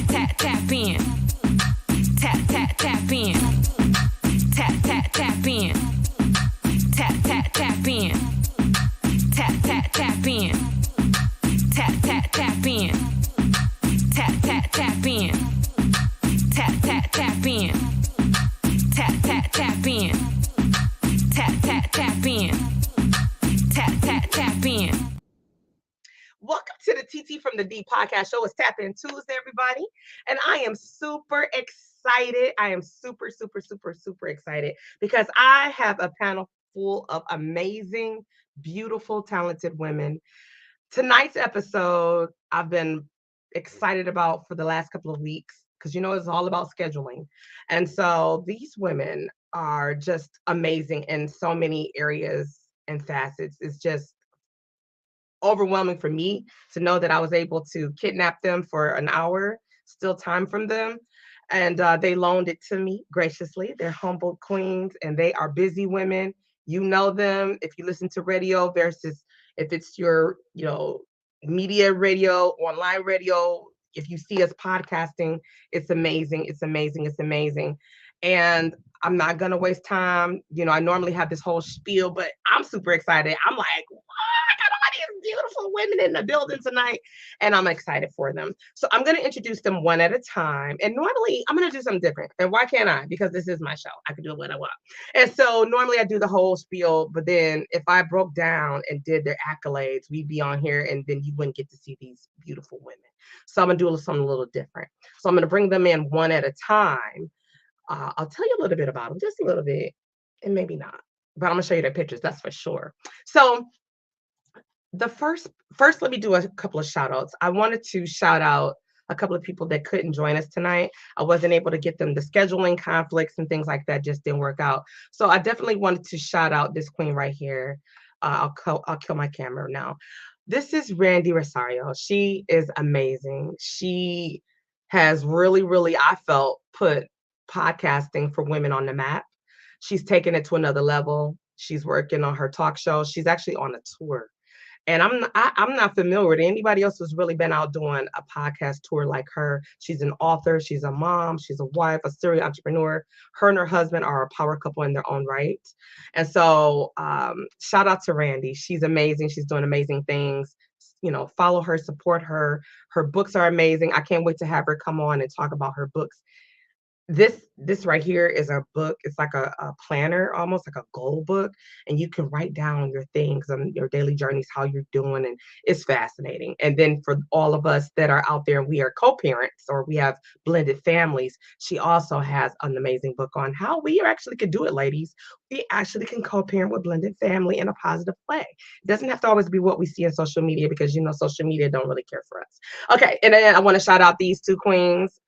tap in. Tap in. Tap in. Tap in. Tap in. Tap in. Tap in. Tap in. Tap in. Tap in. Tap in. Welcome to the TT from the D podcast show. It's Tap In Tuesday, everybody. And I am super excited. I am super excited because I have a panel full of amazing, beautiful, talented women. Tonight's episode, I've been excited about for the last couple of weeks because it's all about scheduling. And so these women are just amazing in so many areas and facets. It's just overwhelming for me to know that I was able to kidnap them for an hour, steal time from them. And they loaned it to me graciously. They're humble queens and they are busy women. You know them if you listen to radio versus if it's your, media radio, online radio. If you see us podcasting, it's amazing. It's amazing. It's amazing. And I'm not going to waste time. I normally have this whole spiel, but I'm super excited. I'm like, beautiful women in the building tonight, and I'm excited for them. So I'm going to introduce them one at a time. And normally I'm going to do something different. And why can't I? Because this is my show. I can do what I want. And so normally I do the whole spiel, but then if I broke down and did their accolades, we'd be on here and then you wouldn't get to see these beautiful women. So I'm going to do something a little different. So I'm going to bring them in one at a time. I'll tell you a little bit about them, just a little bit, and maybe not. But I'm going to show you their pictures, that's for sure. So the first, let me do a couple of shout outs. I wanted to shout out a couple of people that couldn't join us tonight. I wasn't able to get them. The scheduling conflicts and things like that just didn't work out. So I definitely wanted to shout out this queen right here. I'll kill my camera now. This is Randy Rosario. She is amazing. She has really, I felt, put podcasting for women on the map. She's taken it to another level. She's working on her talk show. She's actually on a tour. And I'm not familiar with anybody else who's really been out doing a podcast tour like her. She's an author, she's a mom, she's a wife, a serial entrepreneur. Her and her husband are a power couple in their own right. And so shout out to Randy. She's amazing. She's doing amazing things. Follow her, support her. Her books are amazing. I can't wait to have her come on and talk about her books. This right here is a book. It's like a planner, almost like a goal book, and you can write down your things and your daily journeys, how you're doing, and it's fascinating. And then for all of us that are out there and we are co-parents or we have blended families, she also has an amazing book on how we actually can do it, ladies. We actually can co-parent with blended family in a positive way. It doesn't have to always be what we see in social media because social media don't really care for us. Okay, and then I want to shout out these two queens.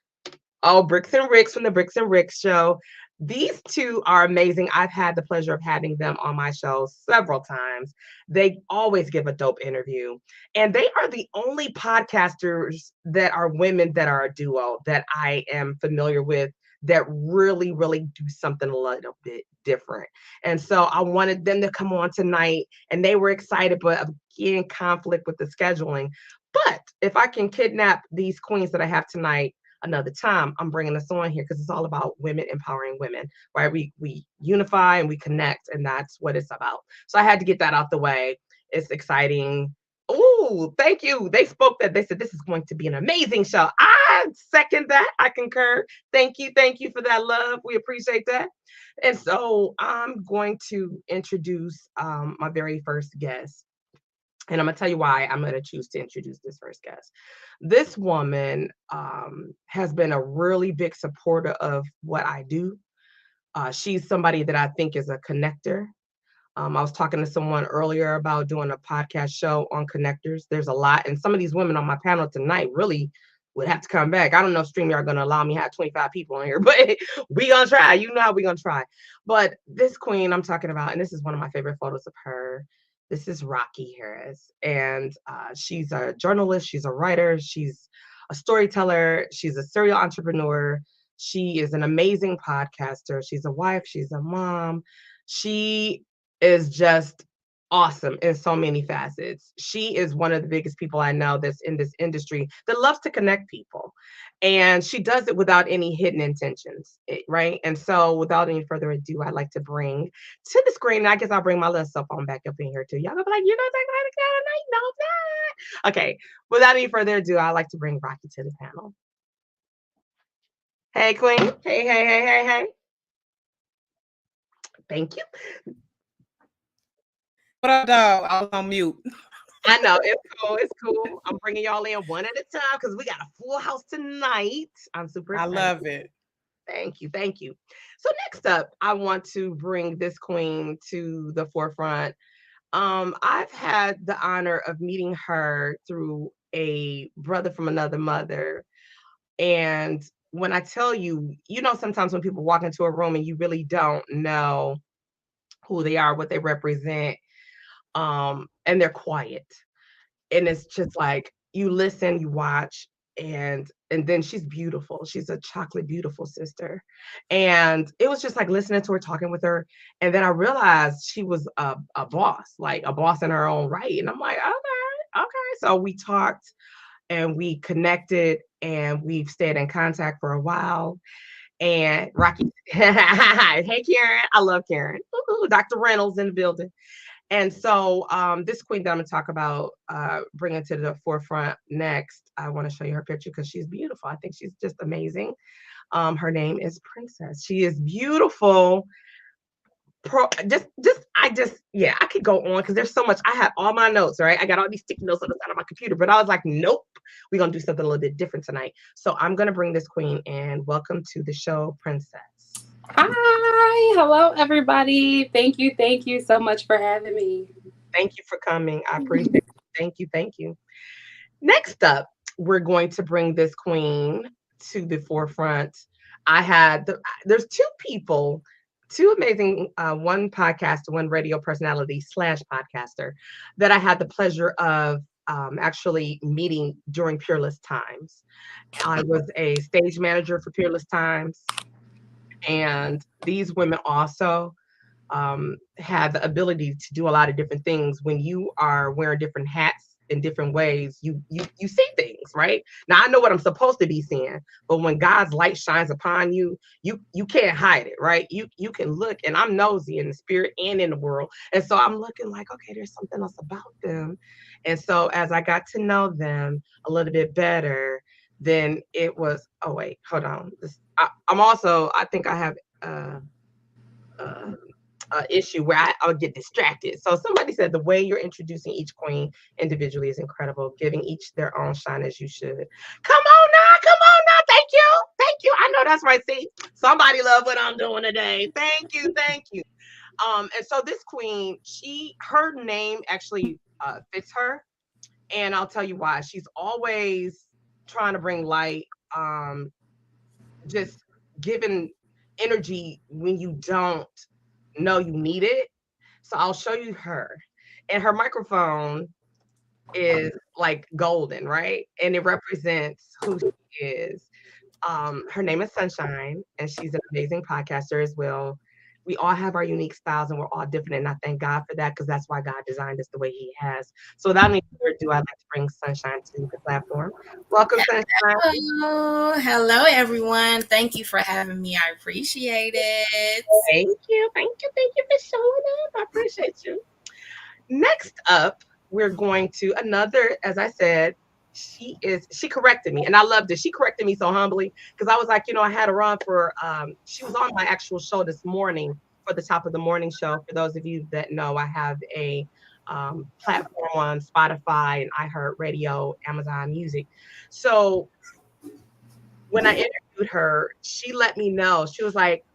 Oh, Bricks and Ricks from the Bricks and Ricks show. These two are amazing. I've had the pleasure of having them on my show several times. They always give a dope interview. And they are the only podcasters that are women that are a duo that I am familiar with that really do something a little bit different. And so I wanted them to come on tonight, and they were excited, but again, conflict with the scheduling. But if I can kidnap these queens that I have tonight, another time, I'm bringing us on here because it's all about women empowering women, right? We unify and we connect, and that's what it's about. So I had to get that out the way. It's exciting. Oh, thank you. They spoke that. They said this is going to be an amazing show. I second that. I concur. Thank you for that love. We appreciate that. And so I'm going to introduce my very first guest. And I'm going to tell you why I'm going to choose to introduce this first guest. This woman has been a really big supporter of what I do. She's somebody that I think is a connector. I was talking to someone earlier about doing a podcast show on connectors. There's a lot. And some of these women on my panel tonight really would have to come back. I don't know if StreamYard going to allow me to have 25 people on here, but we going to try. You know how we going to try. But this queen I'm talking about, and this is one of my favorite photos of her. This is Rocky Harris, and she's a journalist, she's a writer, she's a storyteller, she's a serial entrepreneur, she is an amazing podcaster, she's a wife, she's a mom, she is just awesome in so many facets. She is one of the biggest people I know that's in this industry that loves to connect people. And she does it without any hidden intentions, right? And so, without any further ado, I'd like to bring to the screen, and I guess I'll bring my little cell phone back up in here too. Y'all gonna be like, you're not talking about a night? No, I'm not. Okay, without any further ado, I'd like to bring Rocky to the panel. Hey, Queen. Hey, hey, hey, hey, hey. Thank you. What up, dog? I was on mute. I know it's cool. It's cool. I'm bringing y'all in one at a time because we got a full house tonight. I'm super I excited. love it. Thank you. Thank you. So next up, I want to bring this queen to the forefront. I've had the honor of meeting her through a brother from another mother. And when I tell you, sometimes when people walk into a room and you really don't know who they are, what they represent, and they're quiet. And it's just like you listen, you watch, and then she's beautiful. She's a chocolate beautiful sister. And it was just like listening to her, talking with her. And then I realized she was a boss, like a boss in her own right. And I'm like, okay, okay. So we talked and we connected and we've stayed in contact for a while. And Rocky, hey Karen, I love Karen. Ooh, Dr. Reynolds in the building. And so this queen that I'm gonna talk about, bringing to the forefront next, I want to show you her picture because she's beautiful. I think she's just amazing. Her name is Princess. She is beautiful. Yeah, I could go on because there's so much. I have all my notes, right? I got all these sticky notes on the side of my computer, but I was like, nope, we're gonna do something a little bit different tonight. So I'm gonna bring this queen and welcome to the show, Princess. Hi, hello everybody. Thank you so much for having me. Thank you for coming. I appreciate it. Thank you, thank you. Next up, we're going to bring this queen to the forefront. There's two people, two amazing, one podcast, one radio personality slash podcaster that I had the pleasure of actually meeting during Peerless Times. I was a stage manager for Peerless Times, and these women also have the ability to do a lot of different things. When you are wearing different hats in different ways, you see things, right? Now I know what I'm supposed to be seeing, but when God's light shines upon you, you can't hide it, right? You can look, and I'm nosy in the spirit and in the world. And so I'm looking like, okay, there's something else about them. And so as I got to know them a little bit better, then it was, oh wait, hold on. I think I have uh issue where I'll get distracted. So somebody said the way you're introducing each queen individually is incredible, giving each their own shine as you should. Come on now. Thank you. I know that's right. See, somebody love what I'm doing today. Thank you, thank you. And so this queen, her name actually fits her, and I'll tell you why. She's always trying to bring light, just giving energy when you don't know you need it. So I'll show you her. And her microphone is like golden, right? And it represents who she is. Her name is Sunshine, and she's an amazing podcaster as well. We all have our unique styles and we're all different. And I thank God for that because that's why God designed us the way He has. So without any further ado, I'd like to bring Sunshine to the platform. Welcome, Sunshine. Hello, everyone. Thank you for having me. I appreciate it. Thank you for showing up. I appreciate you. Next up, we're going to another, as I said, she corrected me and I loved it. She corrected me so humbly because I was like, I had a run for, she was on my actual show this morning for the Top of the Morning show. For those of you that know, I have a platform on Spotify and iHeartRadio, Amazon Music. So when I interviewed her, she let me know. She was like,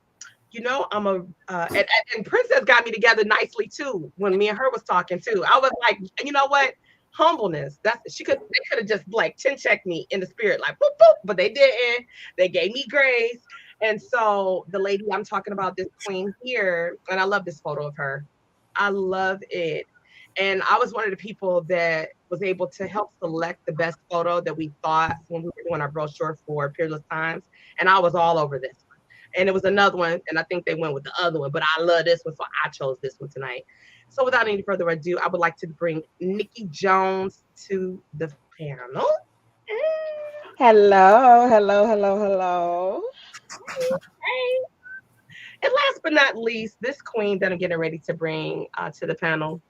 I'm and Princess got me together nicely too when me and her was talking too. I was like, you know what? Humbleness. They could have just like chin checked me in the spirit, like boop boop, but they didn't. They gave me grace. And so the lady I'm talking about, this queen here, and I love this photo of her. I love it. And I was one of the people that was able to help select the best photo that we thought when we were doing our brochure for Peerless Times. And I was all over this. And it was another one, and I think they went with the other one, but I love this one, so I chose this one tonight. So without any further ado, I would like to bring Nikki Jones to the panel. Hello, hello, hello, hello. Hey. And last but not least, this queen that I'm getting ready to bring to the panel,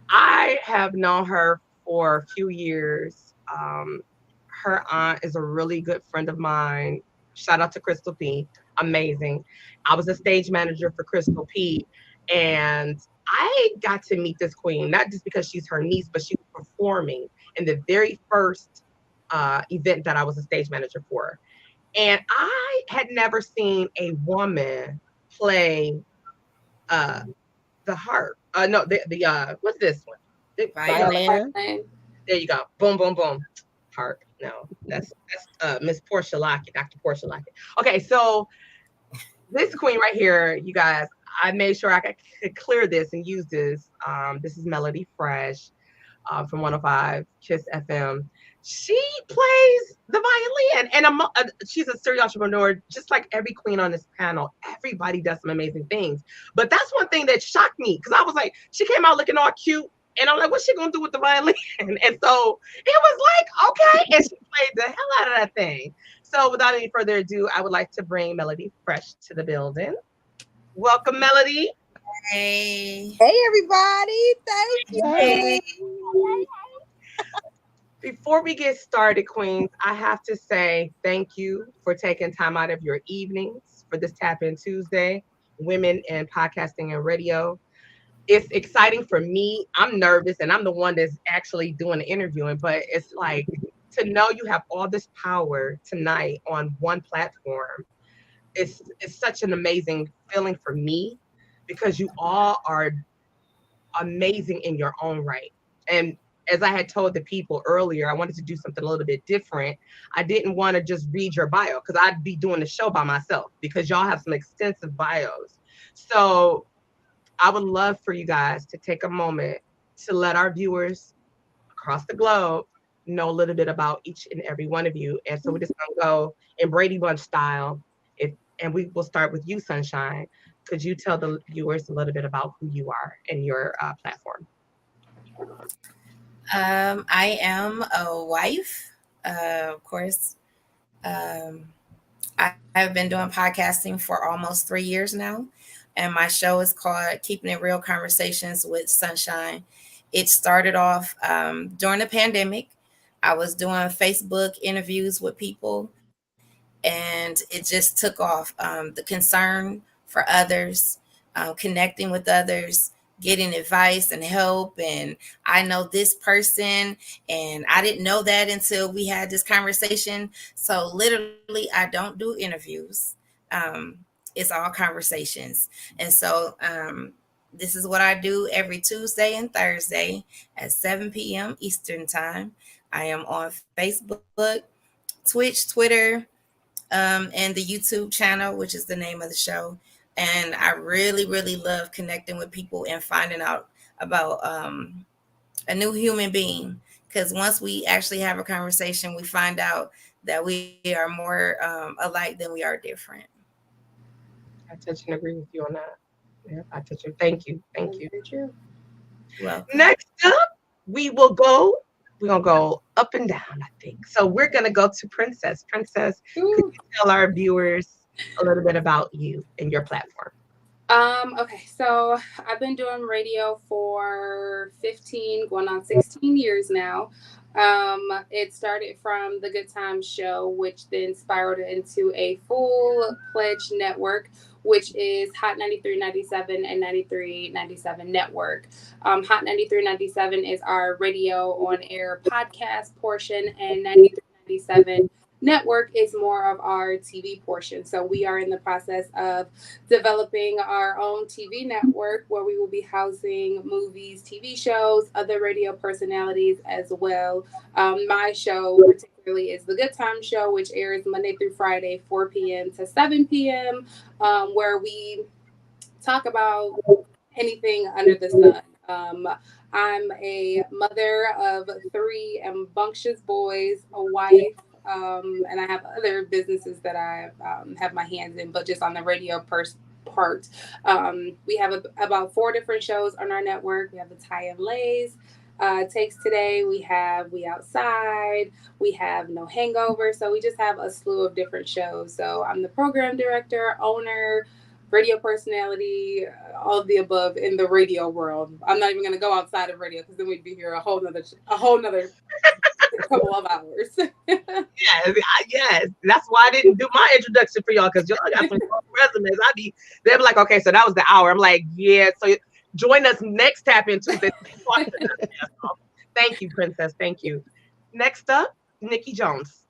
I have known her for a few years. Her aunt is a really good friend of mine. Shout out to Crystal P. Amazing. I was a stage manager for Crystal P. And I got to meet this queen, not just because she's her niece, but she was performing in the very first event that I was a stage manager for. And I had never seen a woman play uh, the harp. No, the what's this one? Violin. There you go. Boom, boom, boom. Harp. No, that's Miss Portia Lockett, Dr. Portia Lockett. Okay, so this queen right here, you guys, I made sure I could clear this and use this. This is Melody Fresh from 105 Kiss FM. She plays the violin, and she's a serial entrepreneur, just like every queen on this panel. Everybody does some amazing things, but that's one thing that shocked me because I was like, she came out looking all cute, and I'm like, what's she gonna do with the violin? And so it was like, okay, and she played the hell out of that thing. So without any further ado, I would like to bring Melody Fresh to the building. Welcome, Melody. Hey. Hey everybody, thank you. Hey. Before we get started, Queens, I have to say thank you for taking time out of your evenings for this Tap In Tuesday, Women in Podcasting and Radio. It's exciting for me. I'm nervous and I'm the one that's actually doing the interviewing, but it's like to know you have all this power tonight on one platform. It's such an amazing feeling for me because you all are amazing in your own right. And as I had told the people earlier, I wanted to do something a little bit different. I didn't want to just read your bio because I'd be doing the show by myself because y'all have some extensive bios. So I would love for you guys to take a moment to let our viewers across the globe know a little bit about each and every one of you. And so we're just gonna go in Brady Bunch style. And we will start with you, Sunshine. Could you tell the viewers a little bit about who you are and your platform? I am a wife, of course. I've been doing podcasting for almost 3 years now, and my show is called Keeping It Real Conversations with Sunshine. It started off during the pandemic. I was doing Facebook interviews with people, and it just took off. The concern for others, connecting with others, getting advice and help. And I know this person, and I didn't know that until we had this conversation. So literally, I don't do interviews. It's all conversations. And so this is what I do every Tuesday and Thursday at 7 p.m. Eastern Time. I am on Facebook, Twitch, Twitter, and the YouTube channel, which is the name of the show. And I really, really love connecting with people and finding out about a new human being. Because once we actually have a conversation, we find out that we are more alike than we are different. I touch and agree with you on that. Yeah, I touch and thank you. Thank you. Well, Next up, we're gonna go up and down, I think. So we're gonna go to Princess. Princess, could you tell our viewers a little bit about you and your platform? Okay, so I've been doing radio for 15, going on 16 years now. It started from the Good Times show, which then spiraled into a full-fledged network, which is Hot 93.97 and 93.97 Network. Hot 93.97 is our radio on-air podcast portion, and 93.97 Network is more of our TV portion. So we are in the process of developing our own TV network where we will be housing movies, TV shows, other radio personalities as well. My show particularly is the Good Time Show, which airs Monday through Friday, 4 p.m. to 7 p.m., where we talk about anything under the sun. I'm a mother of 3 rambunctious boys, a wife, and I have other businesses that I have my hands in, but just on the radio part. We have about 4 different shows on our network. We have the Ty and Lays. Takes Today, we have We Outside, we have No Hangover. So we just have a slew of different shows. So I'm the program director, owner, radio personality, all of the above in the radio world. I'm not even going to go outside of radio because then we'd be here a whole nother couple of hours. Yes. That's why I didn't do my introduction for y'all because y'all got some resumes. They'll be like, okay, so that was the hour. I'm like, yeah. So join us next Tap In Tuesday. Thank you, Princess. Thank you. Next up, Nikki Jones.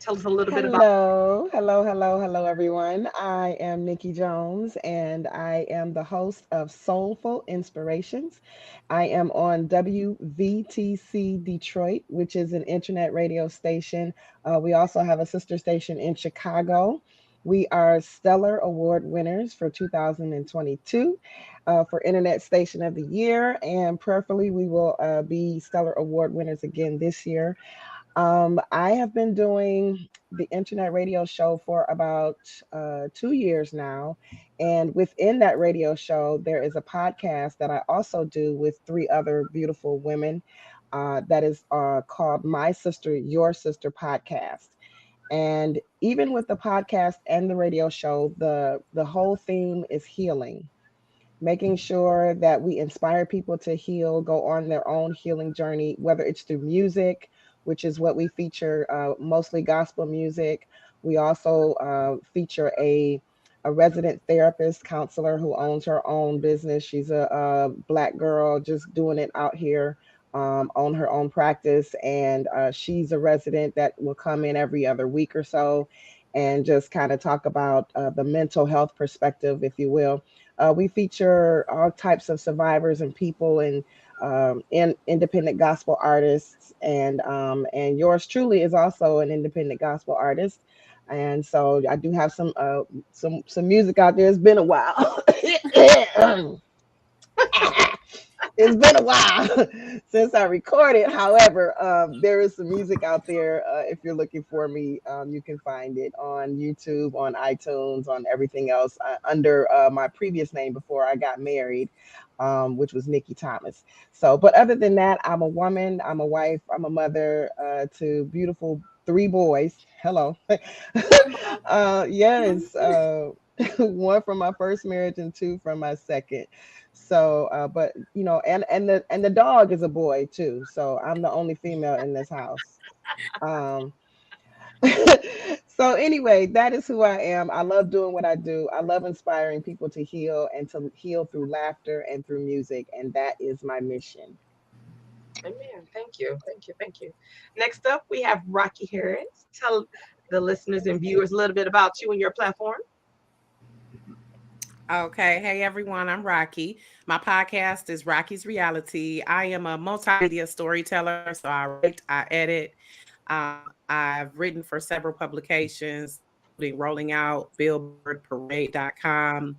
Tell us a little bit about. Hello, everyone. I am Nikki Jones, and I am the host of Soulful Inspirations. I am on WVTC Detroit, which is an internet radio station. We also have a sister station in Chicago. We are Stellar Award winners for 2022 for Internet Station of the Year, and prayerfully, we will be Stellar Award winners again this year. I have been doing the internet radio show for about 2 years now. And within that radio show, there is a podcast that I also do with 3 other beautiful women that is called My Sister, Your Sister podcast. And even with the podcast and the radio show, the whole theme is healing, making sure that we inspire people to heal, go on their own healing journey, whether it's through music, which is what we feature, mostly gospel music. We also feature a resident therapist counselor who owns her own business. She's a Black girl just doing it out here on her own practice. And she's a resident that will come in every other week or so and just kind of talk about the mental health perspective, if you will. We feature all types of survivors and people and independent gospel artists, and yours truly is also an independent gospel artist. And so I do have some music out there. It's been a while. It's been a while since I recorded. However, there is some music out there. If you're looking for me, you can find it on YouTube, on iTunes, on everything else under my previous name before I got married, which was Nikki Thomas. So, but other than that, I'm a woman, I'm a wife, I'm a mother to beautiful 3 boys. Hello. Yes. 1 from my first marriage and 2 from my second. So, but and the dog is a boy too. So I'm the only female in this house. Um, so anyway, that is who I am. I love doing what I do. I love inspiring people to heal and to heal through laughter and through music, and that is my mission. Amen. Thank you. Thank you. Thank you. Next up, we have Rocky Harris. Tell the listeners and viewers a little bit about you and your platform. Okay. Hey, everyone. I'm Rocky. My podcast is Rocky's Reality. I am a multimedia storyteller. So I write, I edit. I've written for several publications, including Rolling Out, Billboard, Parade.com.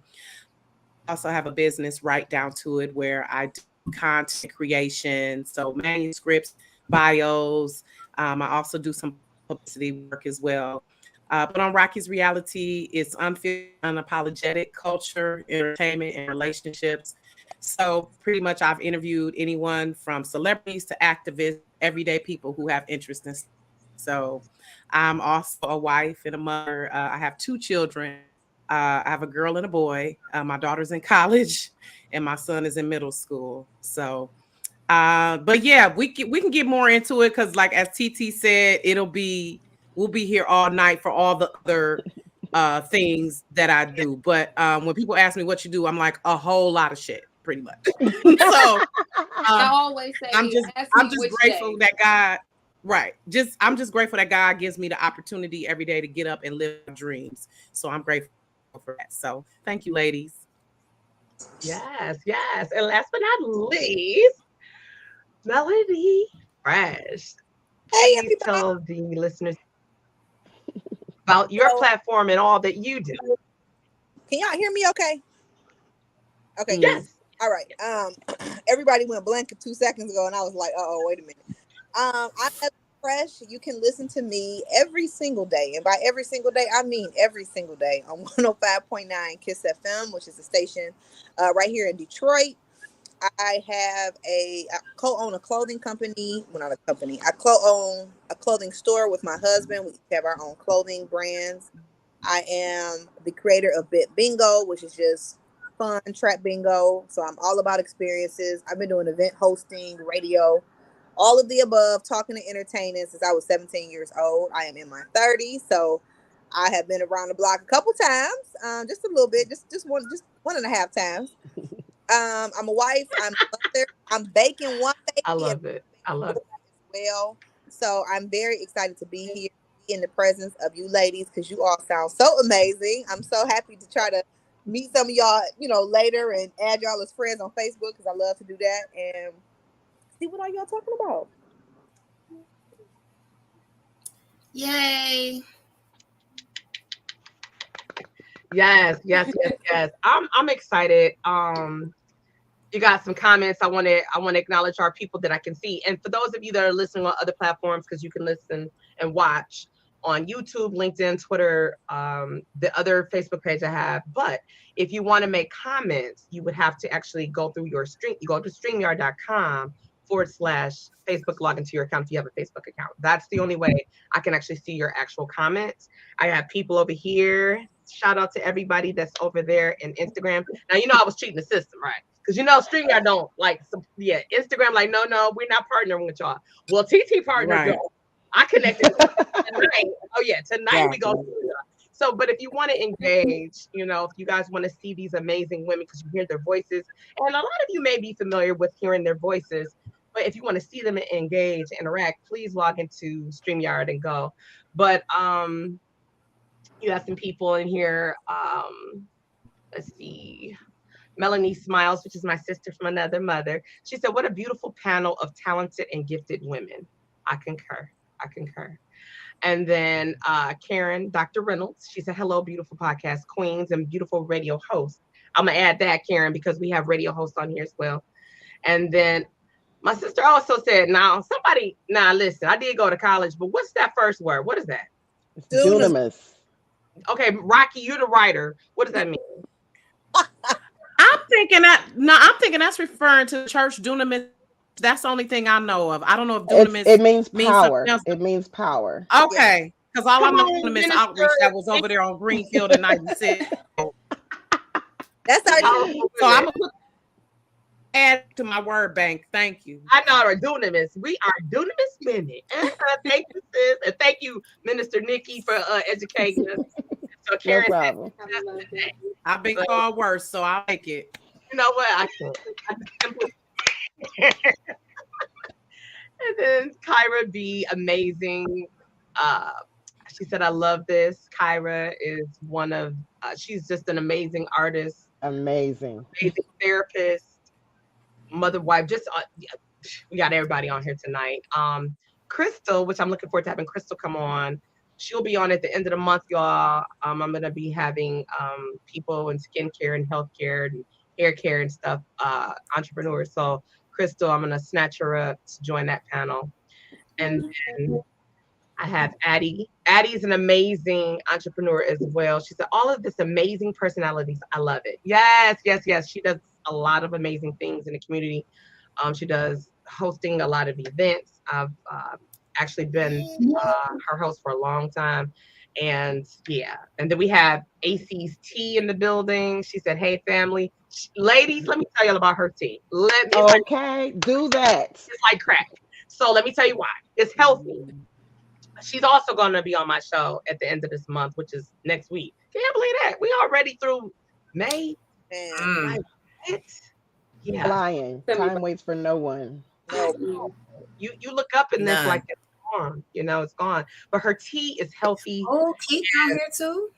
I also have a business right down to it where I do content creation. So manuscripts, bios. I also do some publicity work as well. But on Rocky's Reality, it's unfiltered, unapologetic culture, entertainment, and relationships. So pretty much I've interviewed anyone from celebrities to activists, everyday people who have interest in. So I'm also a wife and a mother. I have 2 children. I have a girl and a boy. My daughter's in college and my son is in middle school. So, but yeah, we can get more into it because like as TT said, we'll be here all night for all the other things that I do. But when people ask me what you do, I'm like a whole lot of shit, pretty much. So I always say, I'm just grateful day. that God, right? I'm just grateful that God gives me the opportunity every day to get up and live my dreams. So I'm grateful for that. So thank you, ladies. Yes, yes. And last but not least, Melody Fresh. Hey, Please everybody. tell the listeners about your platform and all that you do. Can y'all hear me okay? Okay. Yes. All right. Everybody went blank 2 seconds ago, and I was like, wait a minute. I'm fresh, you can listen to me every single day. And by every single day, I mean every single day on 105.9 Kiss FM, which is a station right here in Detroit. I co-own a clothing company. Well, not a company. I co-own a clothing store with my husband. We have our own clothing brands. I am the creator of Bit Bingo, which is just fun trap bingo. So I'm all about experiences. I've been doing event hosting, radio, all of the above, talking to entertaining since I was 17 years old. I am in my 30s, so I have been around the block a couple times, just a little bit, just one and a half times. I'm a wife. I'm a mother. I'm baking one I baby and love it. I love as well. So I'm very excited to be here, be in the presence of you ladies, because you all sound so amazing. I'm so happy to try to meet some of y'all, later and add y'all as friends on Facebook because I love to do that and see what are y'all talking about. Yay. Yes, yes, yes, yes. I'm excited. You got some comments. I want to acknowledge our people that I can see. And for those of you that are listening on other platforms, because you can listen and watch on YouTube, LinkedIn, Twitter, the other Facebook page I have. But if you want to make comments, you would have to actually go through your stream. You go to StreamYard.com/Facebook, log into your account if you have a Facebook account. That's the only way I can actually see your actual comments. I have people over here. Shout out to everybody that's over there in Instagram. Now, I was cheating the system, right? Because StreamYard don't like, Instagram, like, no, we're not partnering with y'all. Well, TT partnered, Right. y'all. I connected tonight. Oh, yeah, tonight we go. So, but if you want to engage, if you guys want to see these amazing women, because you hear their voices, and a lot of you may be familiar with hearing their voices, but if you want to see them and engage, interact, please log into StreamYard and go. But you have some people in here. Let's see. Melanie Smiles, which is my sister from another mother. She said, "What a beautiful panel of talented and gifted women." I concur. I concur. And then Karen, Dr. Reynolds, she said, "Hello, beautiful podcast queens and beautiful radio hosts." I'm going to add that, Karen, because we have radio hosts on here as well. And then my sister also said, now, listen, I did go to college, but what's that first word? What is that? It's dunamis. Okay, Rocky, you're the writer. What does that mean? I'm thinking that's referring to church dunamis. That's the only thing I know of. I don't know if dunamis It means power. something else. It means power. Okay, because all I Come know on, is Miss Minister. Outreach that was over there on Greenfield in '96. That's our Powerful So I'm women. gonna add to my word bank. Thank you. I know our dunamis. We are dunamis women. Thank you, sis. And thank you, Minister Nikki, for educating us. So No Karen, problem. I love it. I've been called worse, so I'll take it. you know what? I can't. And then Kyra B, amazing. Uh, she said, "I love this." Kyra is one of. She's just an amazing artist, Amazing. amazing therapist, mother, wife. Just yeah, we got everybody on here tonight. Crystal, which I'm looking forward to having Crystal come on. She'll be on at the end of the month, y'all. I'm gonna be having people in skincare and healthcare and hair care and stuff, entrepreneurs. So Crystal, I'm gonna snatch her up to join that panel. And then I have Addie. Addie's an amazing entrepreneur as well. She said, "All of this amazing personalities. I love it." Yes, yes, yes. She does a lot of amazing things in the community. She does hosting a lot of events. I've actually been her host for a long time. And yeah, and then we have AC's tea in the building. She said, "Hey, family. Ladies, let me tell y'all about her tea. Okay, do that. It's like crack. So let me tell you why. It's healthy. She's also going to be on my show at the end of this month, which is next week. Can you believe that? We already through May. Like, what? Yeah. Flying. Time waits for no one. no. You look up and it's None. like it's gone. It's gone. But her tea is healthy. Oh, Keith on here too.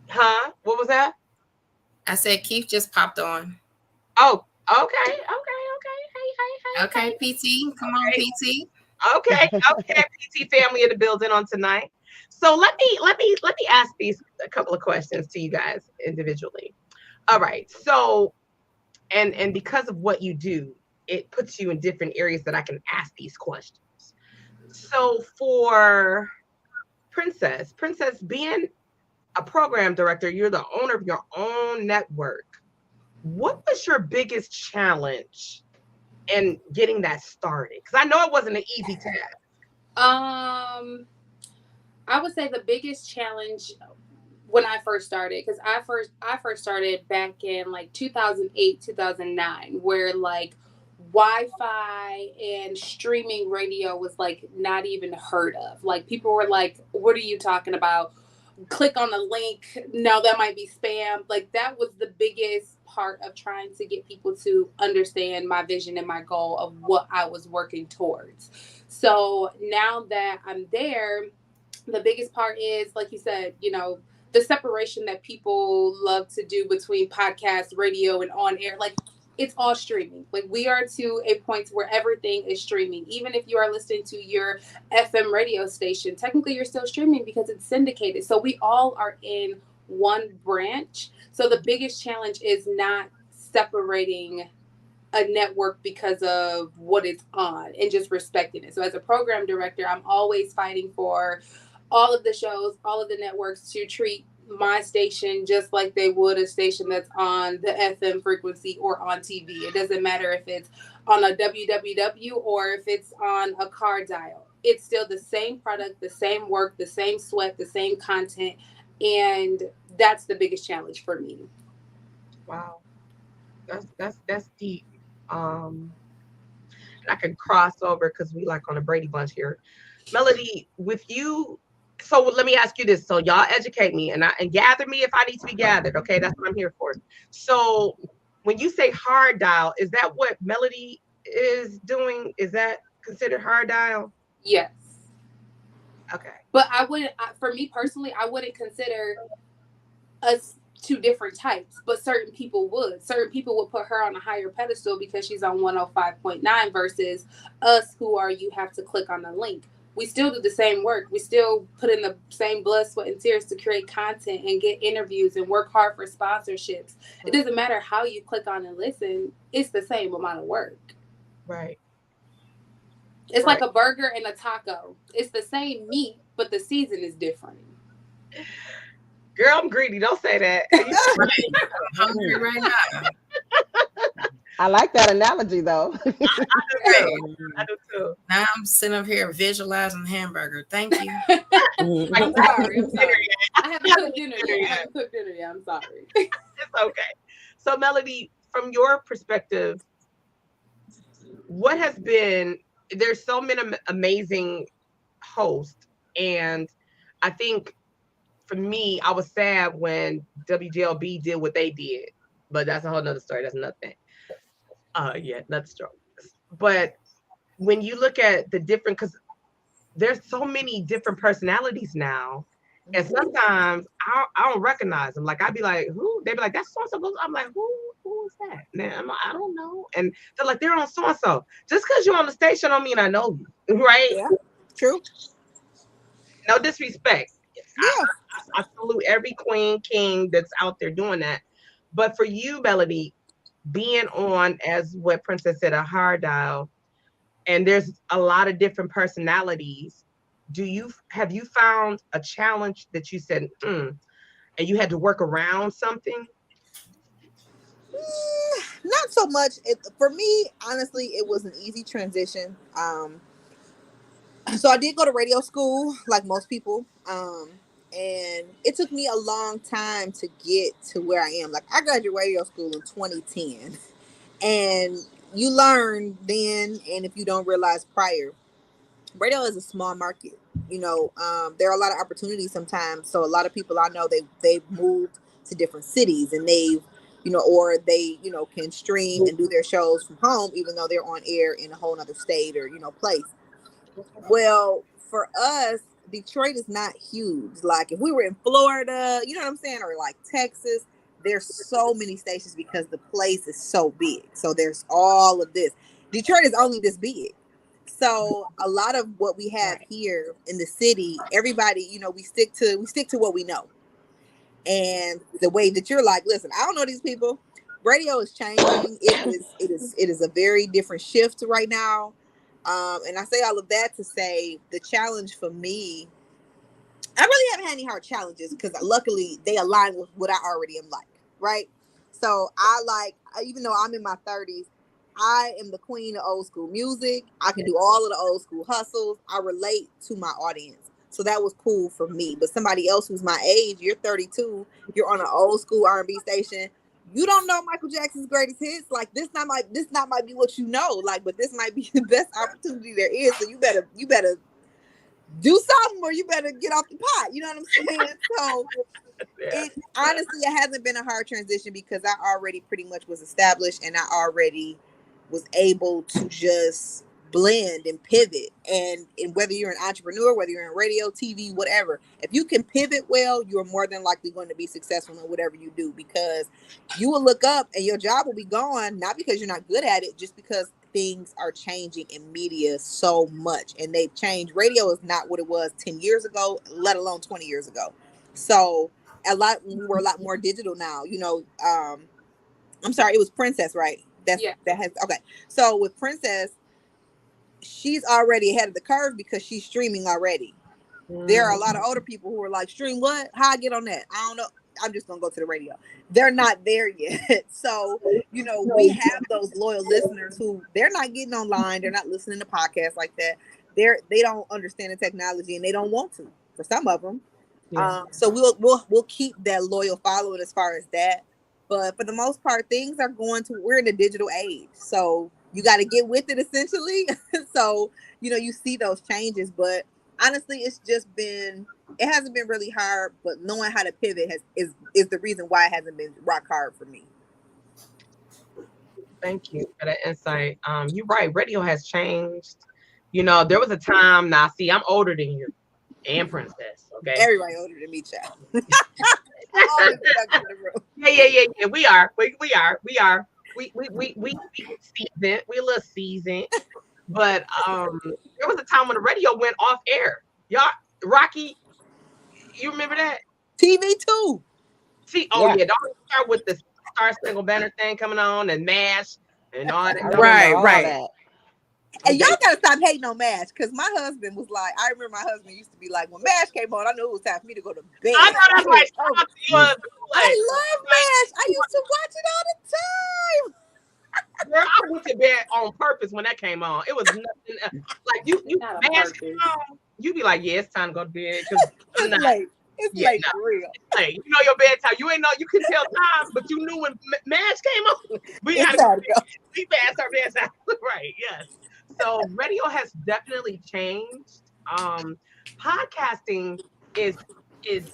Huh? What was that? I said Keith just popped on. Oh, okay. Hey. Okay, PT, come on, PT. Okay, PT family in the building on tonight. So let me ask these a couple of questions to you guys individually. All right. So and because of what you do, it puts you in different areas that I can ask these questions. So for Princess being a program director, you're the owner of your own network. What was your biggest challenge in getting that started? Because I know it wasn't an easy task. Um, I would say the biggest challenge when I first started, because I first started back in like 2008, 2009, where like Wi-Fi and streaming radio was like not even heard of. Like people were like, "What are you talking about? Click on the link. No, that might be spam." Like that was the biggest part of trying to get people to understand my vision and my goal of what I was working towards. So now that I'm there, the biggest part is, like you said, the separation that people love to do between podcast, radio, and on air. Like it's all streaming. Like we are to a point where everything is streaming. Even if you are listening to your FM radio station, technically you're still streaming because it's syndicated. So we all are in one branch. So the biggest challenge is not separating a network because of what it's on and just respecting it. So as a program director, I'm always fighting for all of the shows, all of the networks to treat my station just like they would a station that's on the FM frequency or on TV. It doesn't matter if it's on a WWW or if it's on a car dial. It's still the same product, the same work, the same sweat, the same content. And that's the biggest challenge for me. Wow, that's deep. Um, and I can cross over because we like on the Brady Bunch here. Melody, with you, so let me ask you this. So y'all educate me and gather me if I need to be gathered. Okay, that's what I'm here for. So when you say hard dial, is that what Melody is doing? Is that considered hard dial? Yes. Okay. But for me personally, I wouldn't consider us two different types, but certain people would. Certain people would put her on a higher pedestal because she's on 105.9 versus us who are, you have to click on the link. We still do the same work. We still put in the same blood, sweat, and tears to create content and get interviews and work hard for sponsorships. It doesn't matter how you click on and listen. It's the same amount of work. Right. It's like a burger and a taco. It's the same meat, but the season is different. Girl, I'm greedy. Don't say that. I'm hungry right now. I like that analogy though. I do too. Now I'm sitting up here visualizing hamburger. Thank you. I'm sorry. I haven't cooked dinner yet. I'm sorry. It's okay. So, Melody, from your perspective, what has been, there's so many amazing hosts, and I think for me, I was sad when WGLB did what they did, but that's a whole nother story. That's nothing. Yeah, another story. But when you look at the different, because there's so many different personalities now, and sometimes I don't recognize them. Like I'd be like, who? They'd be like, that's so and so. I'm like, who is that? Man, I'm like, I don't know. And they're like, they're on so and so. Just because you're on the station don't mean I know you, right? Yeah, true. No disrespect. Yeah. I salute every queen, king that's out there doing that. But for you, Melody, being on, as what Princess said, a hard dial, and there's a lot of different personalities. Have you found a challenge that you said, and you had to work around something? Not so much. For me, honestly, it was an easy transition. So I did go to radio school, like most people. And it took me a long time to get to where I am. Like I graduated radio school in 2010, and you learn then, and if you don't realize prior, radio is a small market. There are a lot of opportunities sometimes. So a lot of people I know, they've moved to different cities, and or they can stream and do their shows from home, even though they're on air in a whole other state or place. Well, for us, Detroit is not huge. Like if we were in Florida, you know what I'm saying, or like Texas, there's so many stations because the place is so big. So there's all of this. Detroit is only this big. So a lot of what we have here in the city, everybody, we stick to what we know. And the way that you're like, listen, I don't know these people. Radio is changing. It is a very different shift right now. And I say all of that to say the challenge for me, I really haven't had any hard challenges because luckily they align with what I already am like, right? So even though I'm in my 30s, I am the queen of old school music. I can do all of the old school hustles. I relate to my audience. So that was cool for me. But somebody else who's my age, you're 32, you're on an old school R&B station. You don't know Michael Jackson's greatest hits. Like this not might be what you know. Like, but this might be the best opportunity there is. So you better do something or you better get off the pot. You know what I'm saying? So it honestly, it hasn't been a hard transition because I already pretty much was established and I already was able to just blend and pivot. And whether you're an entrepreneur, whether you're in radio, TV, whatever, if you can pivot well, you're more than likely going to be successful in whatever you do, because you will look up and your job will be gone, not because you're not good at it, just because things are changing in media so much, and they've changed. Radio is not what it was 10 years ago, let alone 20 years ago. So we're a lot more digital now. I'm sorry, it was Princess, right? Okay. So with Princess, she's already ahead of the curve because she's streaming already. There are a lot of older people who are like, stream what? How I get on that? I don't know. I'm just gonna go to the radio. They're not there yet. So, we have those loyal listeners who they're not getting online, they're not listening to podcasts like that. They don't understand the technology and they don't want to, for some of them. Yeah. So we'll keep that loyal following as far as that. But for the most part, things are we're in a digital age. So you got to get with it essentially. So, you see those changes, but honestly, it hasn't been really hard, but knowing how to pivot is the reason why it hasn't been rock hard for me. Thank you for that insight. You're right. Radio has changed. There was a time. Now, see, I'm older than you and Princess. Okay, everybody older than me, child. Yeah. We are. We seasoned. We a little seasoned. But there was a time when the radio went off air. Y'all, Rocky, you remember that? TV2. Don't start with the Star Spangled Banner thing coming on and MASH and all that. Right. And y'all gotta stop hating on MASH, because my husband was like, I remember my husband used to be like, when MASH came on, I knew it was time for me to go to bed. I know that's right. I love MASH. I used to watch it all the time. Girl, I went to bed on purpose when that came on. It was nothing like you MASH came on. You be like, yeah, it's time to go to bed because it's late. It's late for real. It's late. You know your bedtime. You ain't know. You couldn't tell time, but you knew when MASH came on. We had to go. We passed our bedtime. Right? Yes. So radio has definitely changed. Podcasting is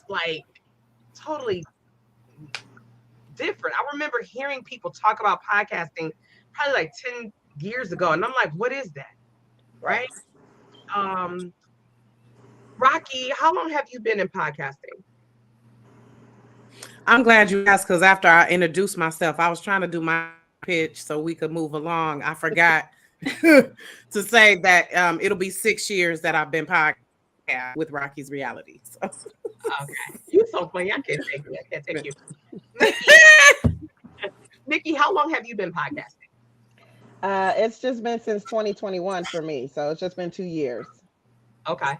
like totally different. I remember hearing people talk about podcasting probably like 10 years ago, and I'm like, what is that? Right? Rocky, how long have you been in podcasting? I'm glad you asked, because after I introduced myself, I was trying to do my pitch so we could move along. I forgot to say that it'll be 6 years that I've been podcasting with Rocky's Reality. So. Okay. You're so funny. I can't take you. Nikki, how long have you been podcasting? It's just been since 2021 for me. So it's just been 2 years. Okay.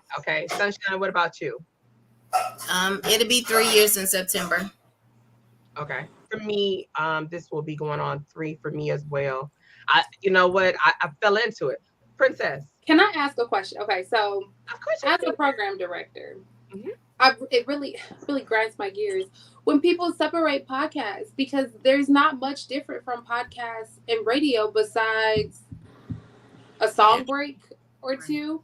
Sunshine, what about you? It'll be 3 years in September. Okay. For me, this will be going on 3 for me as well. You know what? I fell into it. Princess. Can I ask a question? Okay, so of course, as a program director, it really grinds my gears when people separate podcasts, because there's not much different from podcasts and radio besides a song break or two.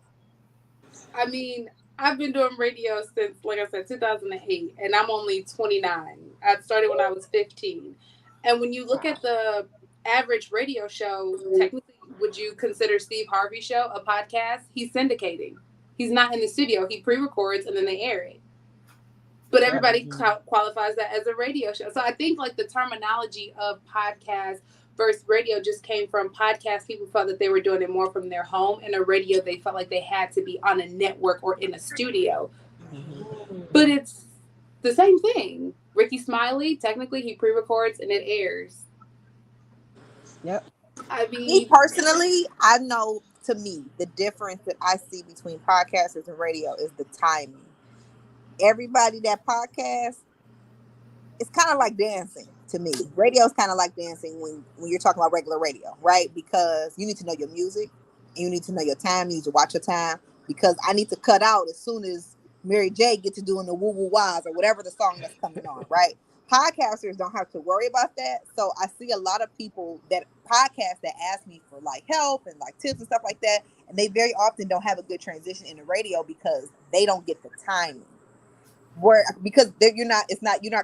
I mean, I've been doing radio since, like I said, 2008, and I'm only 29. I started when I was 15. And when you look at the average radio show, technically, would you consider Steve Harvey's show a podcast? He's syndicating. He's not in the studio. He pre-records and then they air it. But everybody qualifies that as a radio show. So I think like the terminology of podcast versus radio just came from podcast. People felt that they were doing it more from their home, and a radio, they felt like they had to be on a network or in a studio. But it's the same thing. Ricky Smiley, technically, he pre-records and it airs. Yep. I mean, me personally, I know to me, the difference that I see between podcasters and radio is the timing. Everybody that podcasts, it's kind of like dancing to me. Radio is kind of like dancing when you're talking about regular radio, right? Because you need to know your music, you need to know your time, you need to watch your time. Because I need to cut out as soon as Mary J gets to doing the woo woo wahs or whatever the song that's coming on, right? Podcasters don't have to worry about that. So I see a lot of people that podcast that ask me for like help and like tips and stuff like that, and they very often don't have a good transition into radio because they don't get the timing. Where because you're not